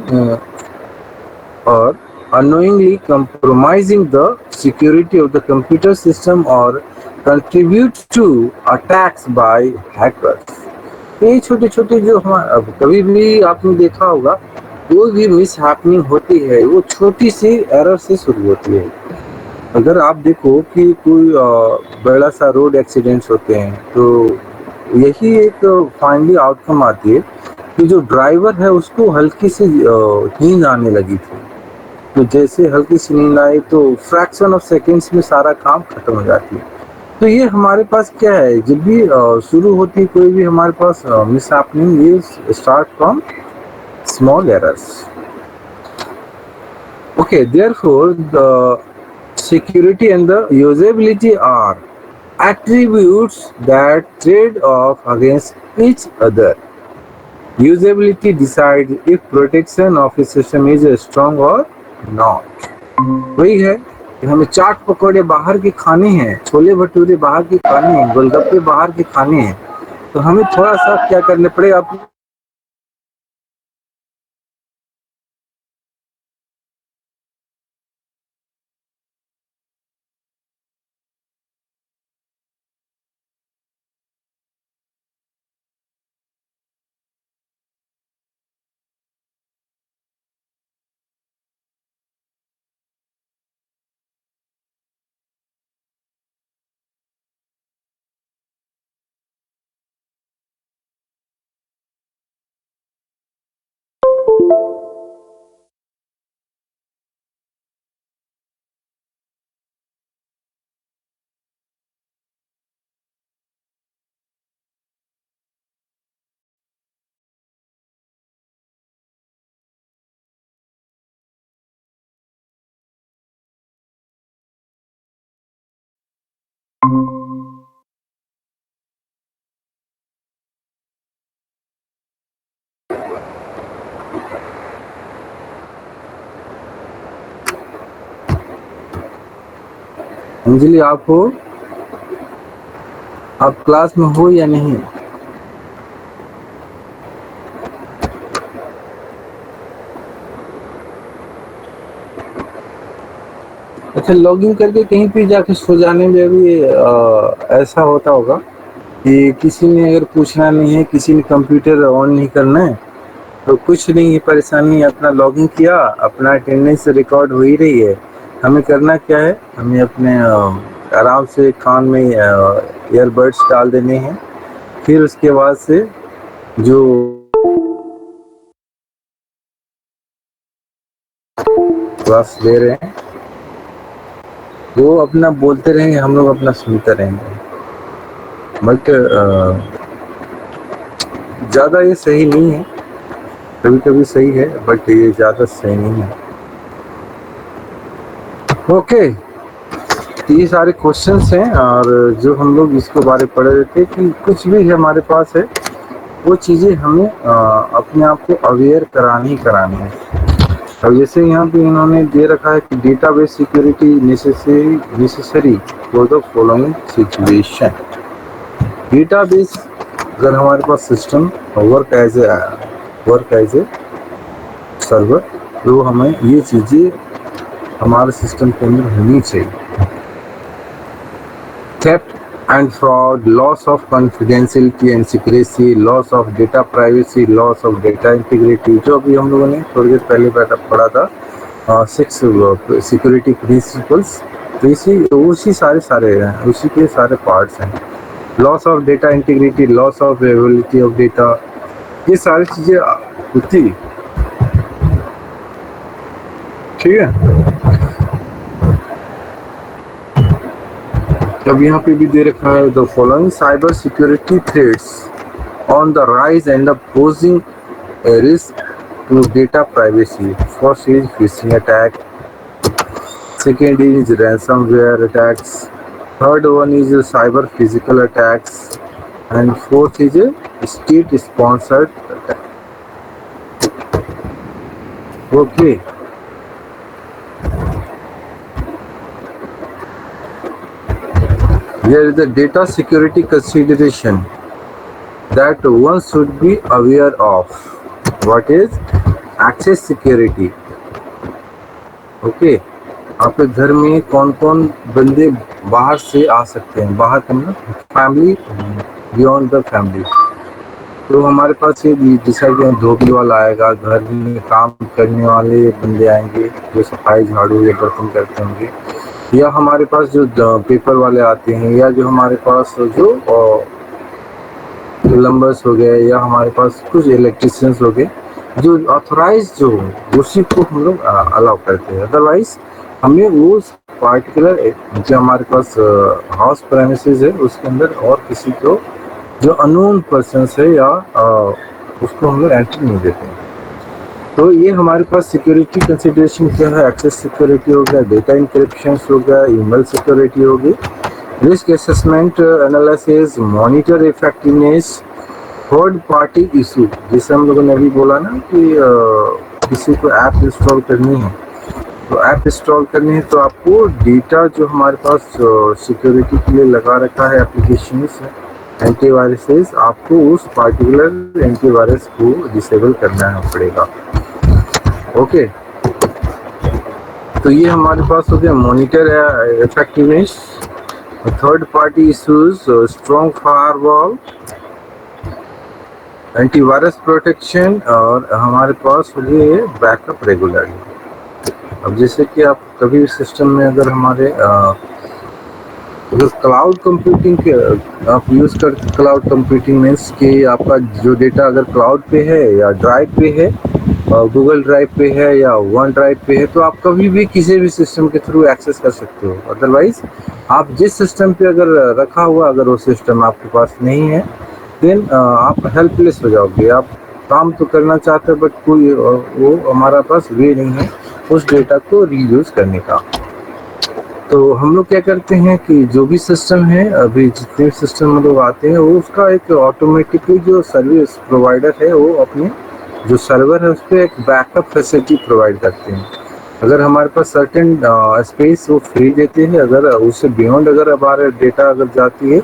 or unknowingly compromising the security of the computer system or contribute to attacks by hackers। ये छोटे छोटे जो अब कभी भी आपने देखा होगा, कोई भी मिस हैपनिंग होती है वो छोटी सी एरर से शुरू होती है। अगर आप देखो कि कोई बड़ा सा रोड एक्सीडेंट्स होते हैं, तो यही एक फाइनली आउटकम आती है कि जो ड्राइवर है उसको हल्की सी नींद आने लगी थी। तो जैसे हल्की सी नींद आई तो फ्रैक्शन ऑफ सेकेंड्स में सारा काम खत्म हो जाती है। तो ये हमारे पास क्या है, जब भी शुरू होती है कोई भी हमारे पास मिस हैपनिंग, ये start from small errors. Okay, therefore the security and the usability are attributes that trade off against each other. Usability decides if protection of a system is strong or not. वही है कि हमें चाट पकौड़े बाहर के खाने हैं, छोले भटूरे बाहर के खाने हैं, गोलगप्पे बाहर के खाने हैं, तो हमें थोड़ा सा क्या करने पड़ेगा, अंजलि आप हो, आप क्लास में हो या नहीं? अच्छा, लॉगिन करके कहीं पे जाके सो जाने में भी ऐसा होता होगा कि किसी ने अगर पूछना नहीं है, किसी ने कंप्यूटर ऑन नहीं करना है, तो कुछ नहीं है परेशानी, अपना लॉगिन किया, अपना अटेंडेंस रिकॉर्ड हो ही रही है। हमें करना क्या है, हमें अपने आराम से कान में ईयरबड्स डाल देने हैं, फिर उसके बाद से जो क्लास ले रहे हैं वो अपना बोलते रहेंगे, हम लोग अपना सुनते रहेंगे। बट ज़्यादा ये सही नहीं है, कभी कभी सही है बट ये ज़्यादा सही नहीं है। ओके, ये सारे क्वेश्चंस हैं और जो हम लोग इसके बारे में पढ़ रहे थे कि कुछ भी हमारे पास है वो चीज़ें हमें अपने आप को अवेयर करानी है। अब जैसे यहाँ पे इन्होंने दे रखा है कि database security necessary for the following situation. Database अगर हमारे पास system work as a server, तो हमें ये चीज़ें हमारे सिस्टम के अंदर होनी चाहिए। Theft and fraud, loss of confidentiality and secrecy, loss of data privacy, loss of data integrity, जो अभी हम लोगों ने थोड़ी देर पहले पढ़ा था 6 सिक्योरिटी प्रिंसिपल्स, तो उसी के सारे पार्ट्स हैं। Loss of data integrity, loss of availability of data, ये सारी चीज़ें होती, ठीक है। अब यहाँ पे भी दे रखा है the following cyber security threats on the rise and the posing risk to data privacy. First is phishing attack, second is ransomware attacks, third one is cyber physical attacks, and fourth is state sponsored attack. Okay. There is a data security consideration that one should be aware of. What is access security? Okay. आपके घर में कौन कौन बंदे बाहर से आ सकते हैं, बाहर का मतलब फैमिली, बियॉन्ड द फैमिली। तो हमारे पास ये डिसाइड धोबी वाला आएगा, घर में काम करने वाले बंदे आएंगे जो सफाई झाड़ू या बर्तन करते होंगे, या हमारे पास जो पेपर वाले आते हैं, या जो हमारे पास जो प्लम्बर्स हो गए, या हमारे पास कुछ इलेक्ट्रिशियंस हो गए, जो ऑथराइज जो उसी को हम लोग अलाउ करते हैं। अदरवाइज हमें वो पार्टिकुलर जो हमारे पास हाउस प्रेमिसेस है उसके अंदर और किसी को जो अननोन पर्सन है या उसको हम लोग एंट्री नहीं देते हैं। तो ये हमारे पास सिक्योरिटी कंसिडरेशन क्या है, एक्सेस सिक्योरिटी हो गया, डेटा इंक्रिप्शन हो गया, ईमेल सिक्योरिटी हो गई, risk assessment analysis, monitor effectiveness, third party issue, जैसे हम लोगों ने अभी बोला ना कि किसी को ऐप इंस्टॉल करनी है, तो ऐप इंस्टॉल करनी है तो आपको डेटा जो हमारे पास सिक्योरिटी के लिए लगा रखा है एप्लीकेशंस एंटीवायरसेस, आपको उस पार्टिकुलर एंटीवायरस को डिसेबल करना पड़ेगा। ओके, तो ये हमारे पास हो गया monitor effectiveness, third party issues, strong firewall, antivirus protection, और हमारे पास हो गए बैकअप रेगुलरली। अब जैसे कि आप कभी सिस्टम में अगर हमारे अगर क्लाउड कंप्यूटिंग के आप यूज़ करते, क्लाउड कंप्यूटिंग मीन्स कि आपका जो डेटा अगर क्लाउड पे है या ड्राइव पे है, गूगल ड्राइव पे है या वन ड्राइव पे है, तो आप कभी भी किसी भी सिस्टम के थ्रू एक्सेस कर सकते हो। अदरवाइज आप जिस सिस्टम पे अगर रखा हुआ अगर वो सिस्टम आपके पास नहीं है, देन आप हेल्पलेस हो जाओगे। आप काम तो करना चाहते हो बट कोई वो हमारा पास वे नहीं है उस डेटा को रीयूज करने का। तो हम लोग क्या करते हैं कि जो भी सिस्टम है, अभी जितने सिस्टम लोग आते हैं, वो उसका एक ऑटोमेटिकली जो सर्विस प्रोवाइडर है वो अपने जो सर्वर है उस पर एक बैकअप फैसिलिटी प्रोवाइड करते हैं। अगर हमारे पास सर्टेन स्पेस वो फ्री देते हैं, अगर उससे बियॉन्ड अगर हमारे डेटा अगर जाती है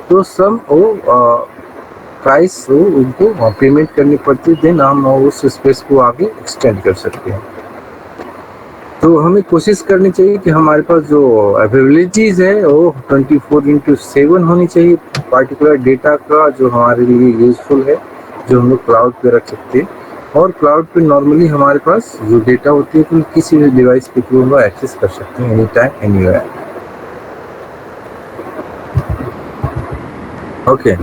तो सम वो प्राइस वो उनको पेमेंट करनी पड़ती है, देन हम उस स्पेस को आगे एक्सटेंड कर सकते हैं। तो हमें कोशिश करनी चाहिए कि हमारे पास जो अवेलेबिलिटीज़ है वो 24/7 होनी चाहिए, पार्टिकुलर डेटा का जो हमारे लिए यूज़फुल है, जो हम लोग क्लाउड पे रख सकते हैं। और क्लाउड पे नॉर्मली हमारे पास जो डेटा होती है तो किसी भी डिवाइस के थ्रू हम एक्सेस कर सकते हैं, any time anywhere. Okay,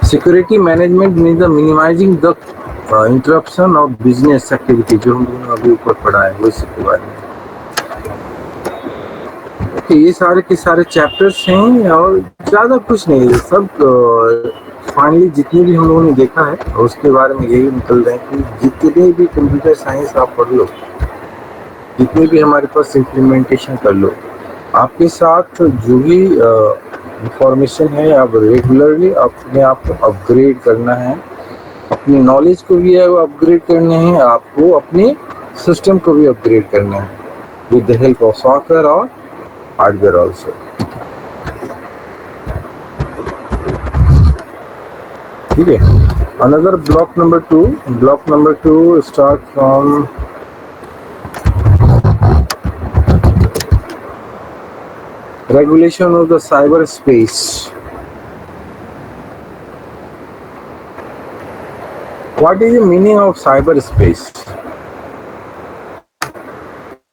security management means the minimising the interruption of business activity, जो हम लोगों ने अभी ऊपर पढ़ा है वो इसके बारे में। ओके, ये सारे के सारे चैप्टर्स हैं और ज़्यादा कुछ नहीं है, सब फाइनली जितने भी हम लोगों ने देखा है उसके बारे में यही निकल रहे हैं कि जितने भी कंप्यूटर साइंस आप पढ़ लो, जितने भी हमारे पास इम्प्लीमेंटेशन कर लो, आपके साथ जो भी इंफॉर्मेशन है आप रेगुलरली अपने आप को अपग्रेड करना है, अपनी नॉलेज को भी अपग्रेड करना है, आपको अपने सिस्टम को भी अपग्रेड करना है with the help of software और हार्डवेयर ऑल्सो। ठीक है। Another block number two start from regulation of the cyberspace. What is the meaning of cyberspace?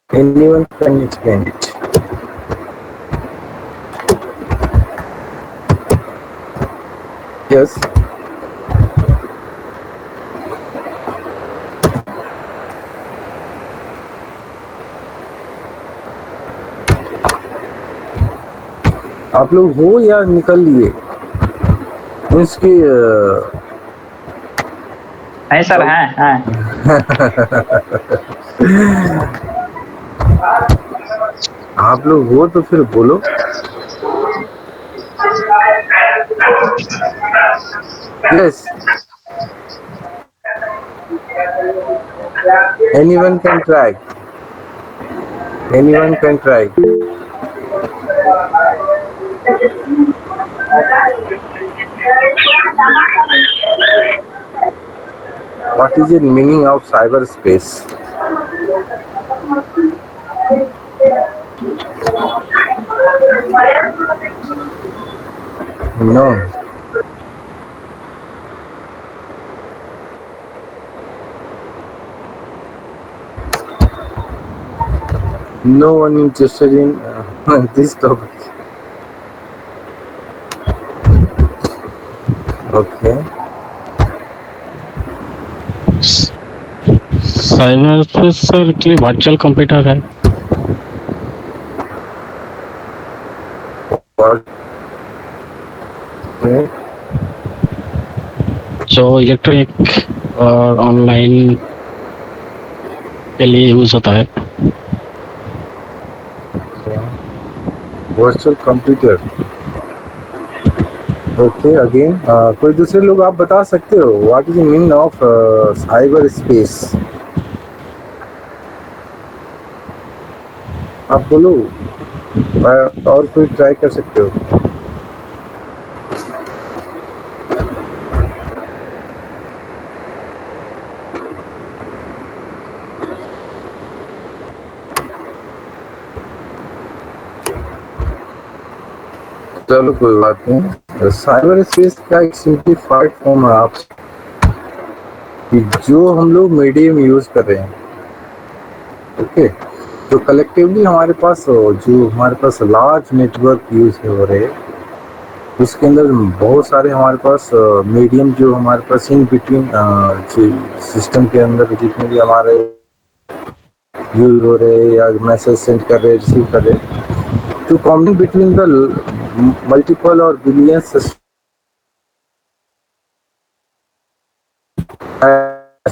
Anyone can explain it? Yes. आप लोग हो या निकल लिए? इसकी नहीं सर, हैं। आप लोग हो तो फिर बोलो। Yes, anyone can try. What is the meaning of cyberspace? No. No one interested in this topic. Okay. Cyber space sir actually virtual computer है जो इलेक्ट्रॉनिक और ऑनलाइन के लिए यूज होता है। Virtual computer. ओके, अगेन कोई दूसरे लोग आप बता सकते हो what is the meaning of cyber space? आप बोलो, और कोई ट्राई कर सकते हो? चलो कोई बात नहीं। साइबर स्पेस का एक सिंप्लीफाइड फॉर्म है आप कि जो हम लोग मीडियम यूज कर रहे हैं। ओके, तो कलेक्टिवली हमारे पास लार्ज नेटवर्क यूज हो रहे हैं, उसके अंदर बहुत सारे हमारे पास मीडियम जो हमारे पास इन बिटवीन सिस्टम के अंदर जितने भी हमारे यूज हो रहे हैं या मैसेज सेंड कर रहे हैं, रिसीव कर रहे हैं, to commune between the multiple or billions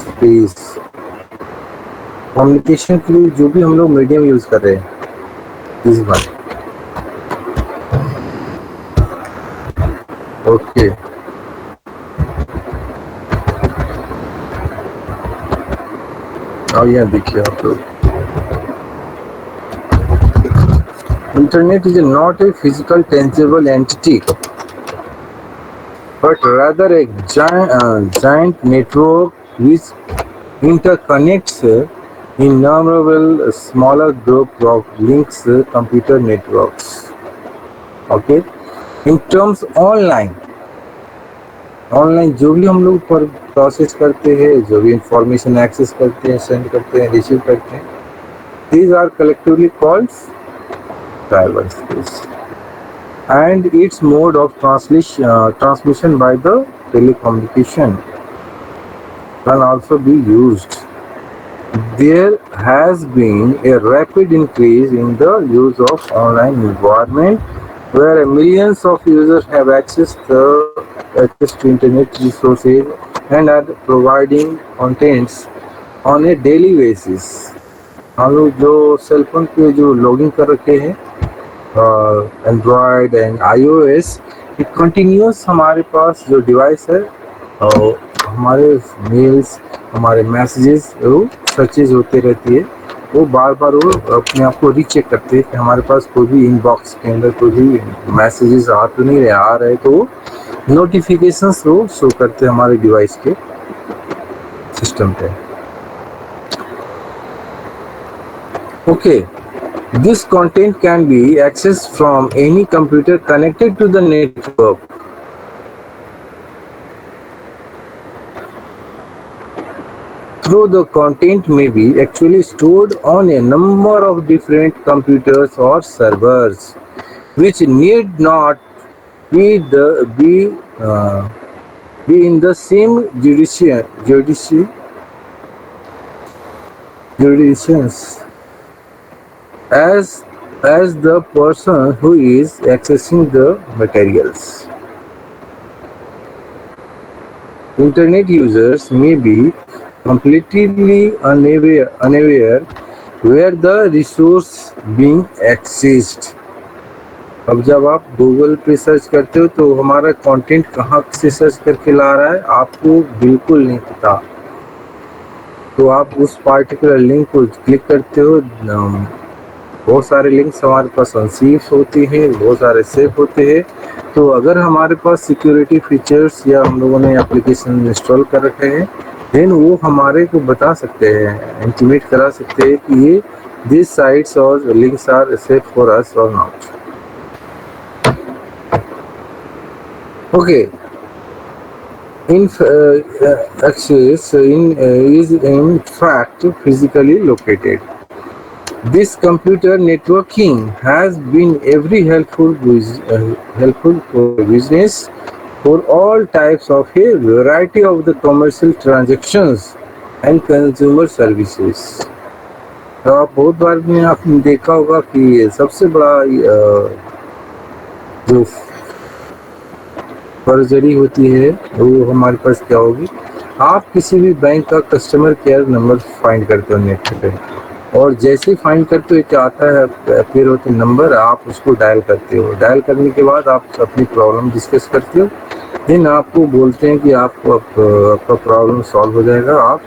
space communication के लिए जो भी हम लोग मीडियम यूज कर रहे हैं इस बार। ओके, और यहाँ देखिए आप लोग, Internet is not a physical, tangible entity, but rather a giant network which interconnects innumerable smaller groups of links, computer networks. Okay, in terms online जो भी हम लोग पर प्रोसेस करते हैं, जो भी इंफॉर्मेशन एक्सेस करते हैं, सेंड करते हैं, रिसीव करते हैं, these are collectively called cyberspace, and its mode of transmission by the telecommunication can also be used. There has been a rapid increase in the use of online environment where millions of users have access to internet resources and are providing contents on a daily basis. हम लोग जो सेल फोन पे जो लॉगिन कर रखे हैं एंड्रॉयड एंड iOS, कंटिन्यूस हमारे पास जो डिवाइस है और हमारे मेल्स, हमारे मैसेजेस वो सर्चेज होते रहती है, वो बार बार वो अपने आप को रीचेक करते हैं कि हमारे पास कोई भी इनबॉक्स के अंदर कोई भी मैसेजेस आ तो नहीं रहे, आ रहे तो नोटिफिकेशंस वो शो करते हैं हमारे डिवाइस के सिस्टम पे। Okay, this content can be accessed from any computer connected to the network. Though the content may be actually stored on a number of different computers or servers, which need not be in the same jurisdictions as the person who is accessing the materials. Internet users may be completely unaware where the resource being accessed. अब जब आप गूगल पे सर्च करते हो तो हमारा कंटेंट कहाँ से सर्च करके ला रहा है आपको बिल्कुल नहीं पता, तो आप उस पार्टिकुलर लिंक को क्लिक करते हो। बहुत सारे लिंक्स हमारे पास अनसेफ होते हैं, बहुत सारे सेफ होते हैं, तो अगर हमारे पास सिक्योरिटी फीचर्स या हम लोगों ने एप्लीकेशन इंस्टॉल कर रखे हैं, देन वो हमारे को बता सकते हैं, इंटीमेट करा सकते हैं कि ये दिस साइट्स और links are safe for us और not. Okay, access is in fact physically located. This computer networking has been very helpful for business for all types of a variety of the commercial transactions and consumer services. तो आप बहुत बार में आपने देखा होगा कि सबसे बड़ा जो फर्जरी होती है वो हमारे पास क्या होगी, आप किसी भी बैंक का कस्टमर केयर नंबर फाइंड करते हो नेट पे, और जैसे ही फाइंड करते हो क्या आता है फिर होते नंबर, आप उसको डायल करते हो। डायल करने के बाद आप अपनी प्रॉब्लम डिस्कस करते हो, देन आपको बोलते हैं कि आपको आपका प्रॉब्लम सॉल्व हो जाएगा। आप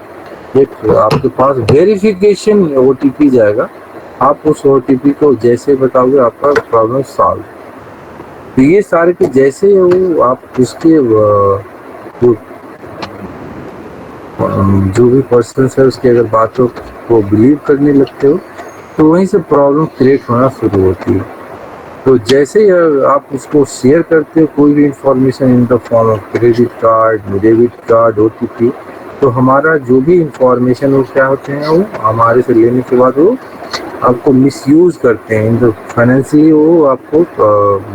एक आपके पास वेरिफिकेशन OTP जाएगा, आप उस OTP को जैसे बताओगे आपका प्रॉब्लम सॉल्व। तो ये सारे के जैसे वो आप उसके जो भी पर्सन है उसकी अगर बातों को बिलीव करने लगते हो तो वहीं से प्रॉब्लम क्रिएट होना शुरू होती है। तो जैसे आप उसको शेयर करते हो कोई भी information in the form of credit card, debit card, OTP, तो हमारा जो भी इंफॉर्मेशन वो क्या होते हैं वो हमारे से लेने के बाद वो आपको मिसयूज करते हैं। इन द फाइनेंशियली वो आपको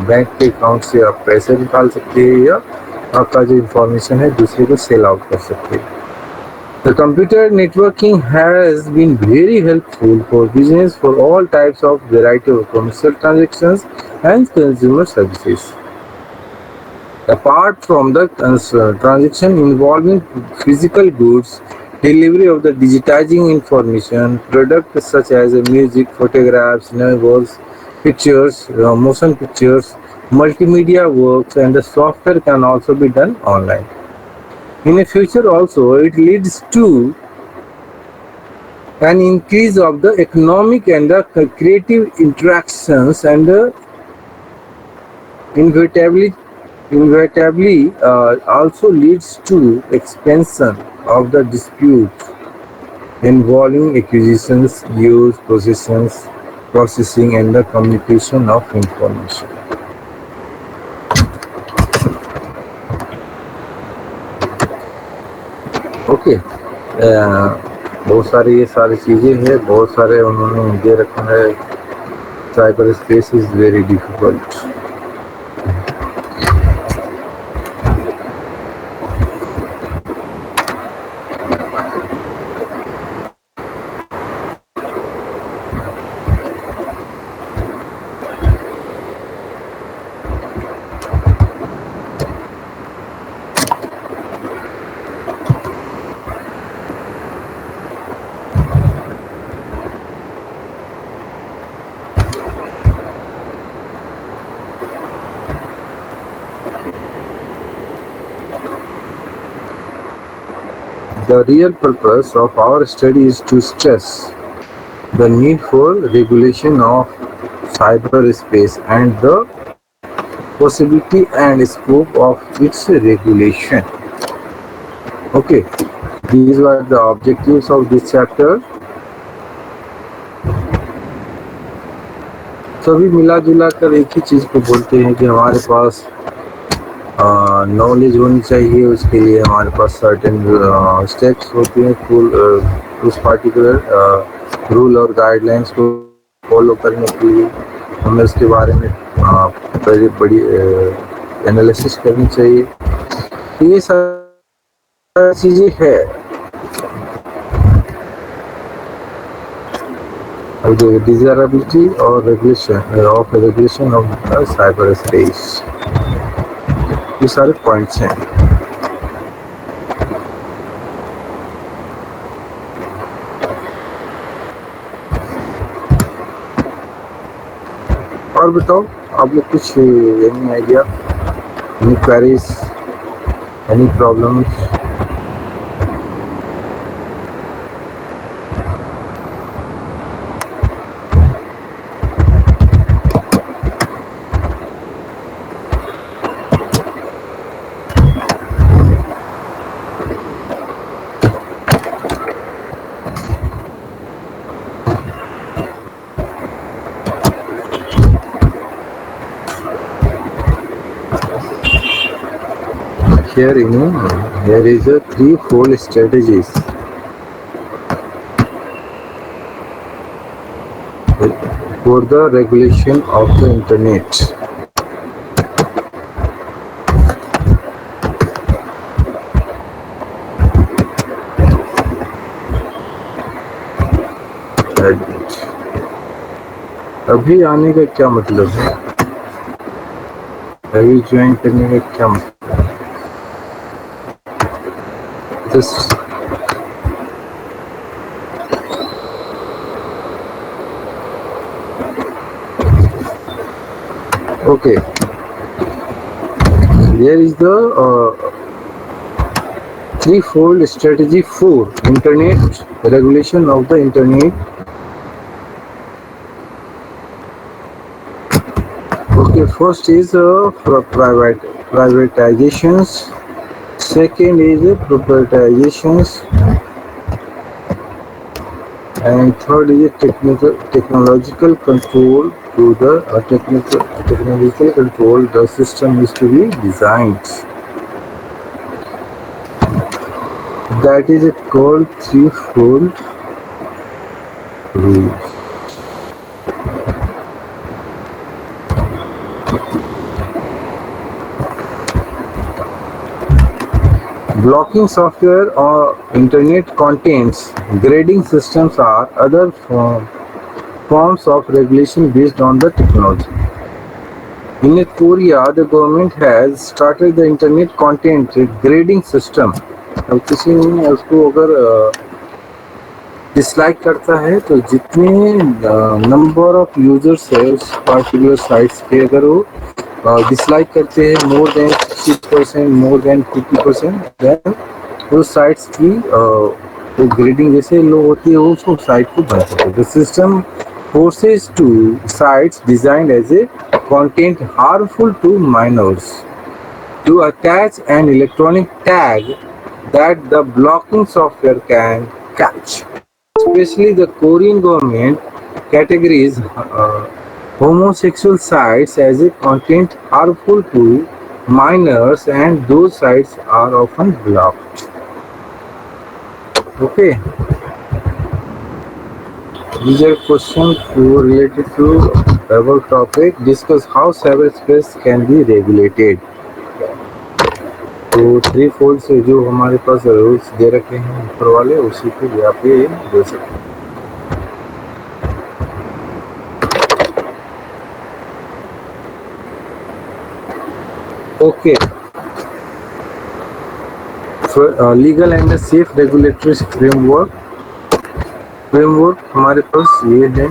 बैंक के अकाउंट से आप पैसे निकाल सकते हैं या आपका जो इंफॉर्मेशन है दूसरे को सेल आउट कर सकते हैं। The computer networking has been very helpful for business for all types of variety of commercial transactions and consumer services. Apart from the transaction involving physical goods, delivery of the digitizing information, products such as music, photographs, novels, pictures, motion pictures, multimedia works, and the software can also be done online. In the future also, it leads to an increase of the economic and the creative interactions and the inevitably also leads to expansion of the dispute involving acquisitions, use, possessions, processing, and the communication of information. Okay, बहुत सारी ये सारी चीज़ें हैं, बहुत सारे उन्होंने दे रखा है। Cyber space is very difficult. the real purpose of our study is to stress the need for regulation of cyberspace and the possibility and scope of its regulation. Okay, these were the objectives of this chapter. सभी मिला जुला कर एक ही चीज को बोलते हैं कि हमारे पास नॉलेज होनी चाहिए, उसके लिए हमारे पास सर्टेन स्टेप्स होते हैं उस पार्टिकुलर रूल और गाइडलाइंस को फॉलो करने के लिए हमें उसके बारे में पहले बड़ी एनालिसिस करनी चाहिए। ये सारी चीज़ें है। डिजायरेबिलिटी और रेगुलेशन ऑफ साइबर स्पेस, ये सारे पॉइंट्स हैं। और बताओ आप लोग कुछ any idea, any queries, any problems? Here is a threefold strategies for the regulation of the internet. अभी आने का क्या मतलब है? अभी ज्वाइन करने का क्या मतलब? Okay, here is the threefold strategy for internet regulation of the internet. Okay, first is privatizations. Second is proprietizations, and third is technological control. To the technological control, the system is to be designed. That is it called threefold rules. Blocking software or internet contents, grading systems are other forms of regulation based on the technology. In Korea, the government has started the internet content grading system. अब किसी ने उसको अगर डिसलाइक करता है तो जितने नंबर ऑफ यूजर्स है उस पार्टिकुलर साइट्स पे अगर वो डिसलाइक करते हैं more than 60%, more than 50%, then उस साइट्स की तो ग्रेडिंग जैसे लो होती है वो उसको साइट को बंद करते हैं। The system forces to sites designed as a content harmful to minors to attach an electronic tag that the blocking software can catch. Especially the Korean government categorizes homosexual sites as a content harmful to minors, and those sites are often blocked. Okay. These are questions related to our topic. Discuss how cyberspace can be regulated. तो थ्री फोल्ड से जो हमारे पास रूल्स दे रखे हैं ऊपर वाले उसी को यहाँ पे दे सकते हैं। Okay, legal and safe regulatory framework हमारे पास ये है।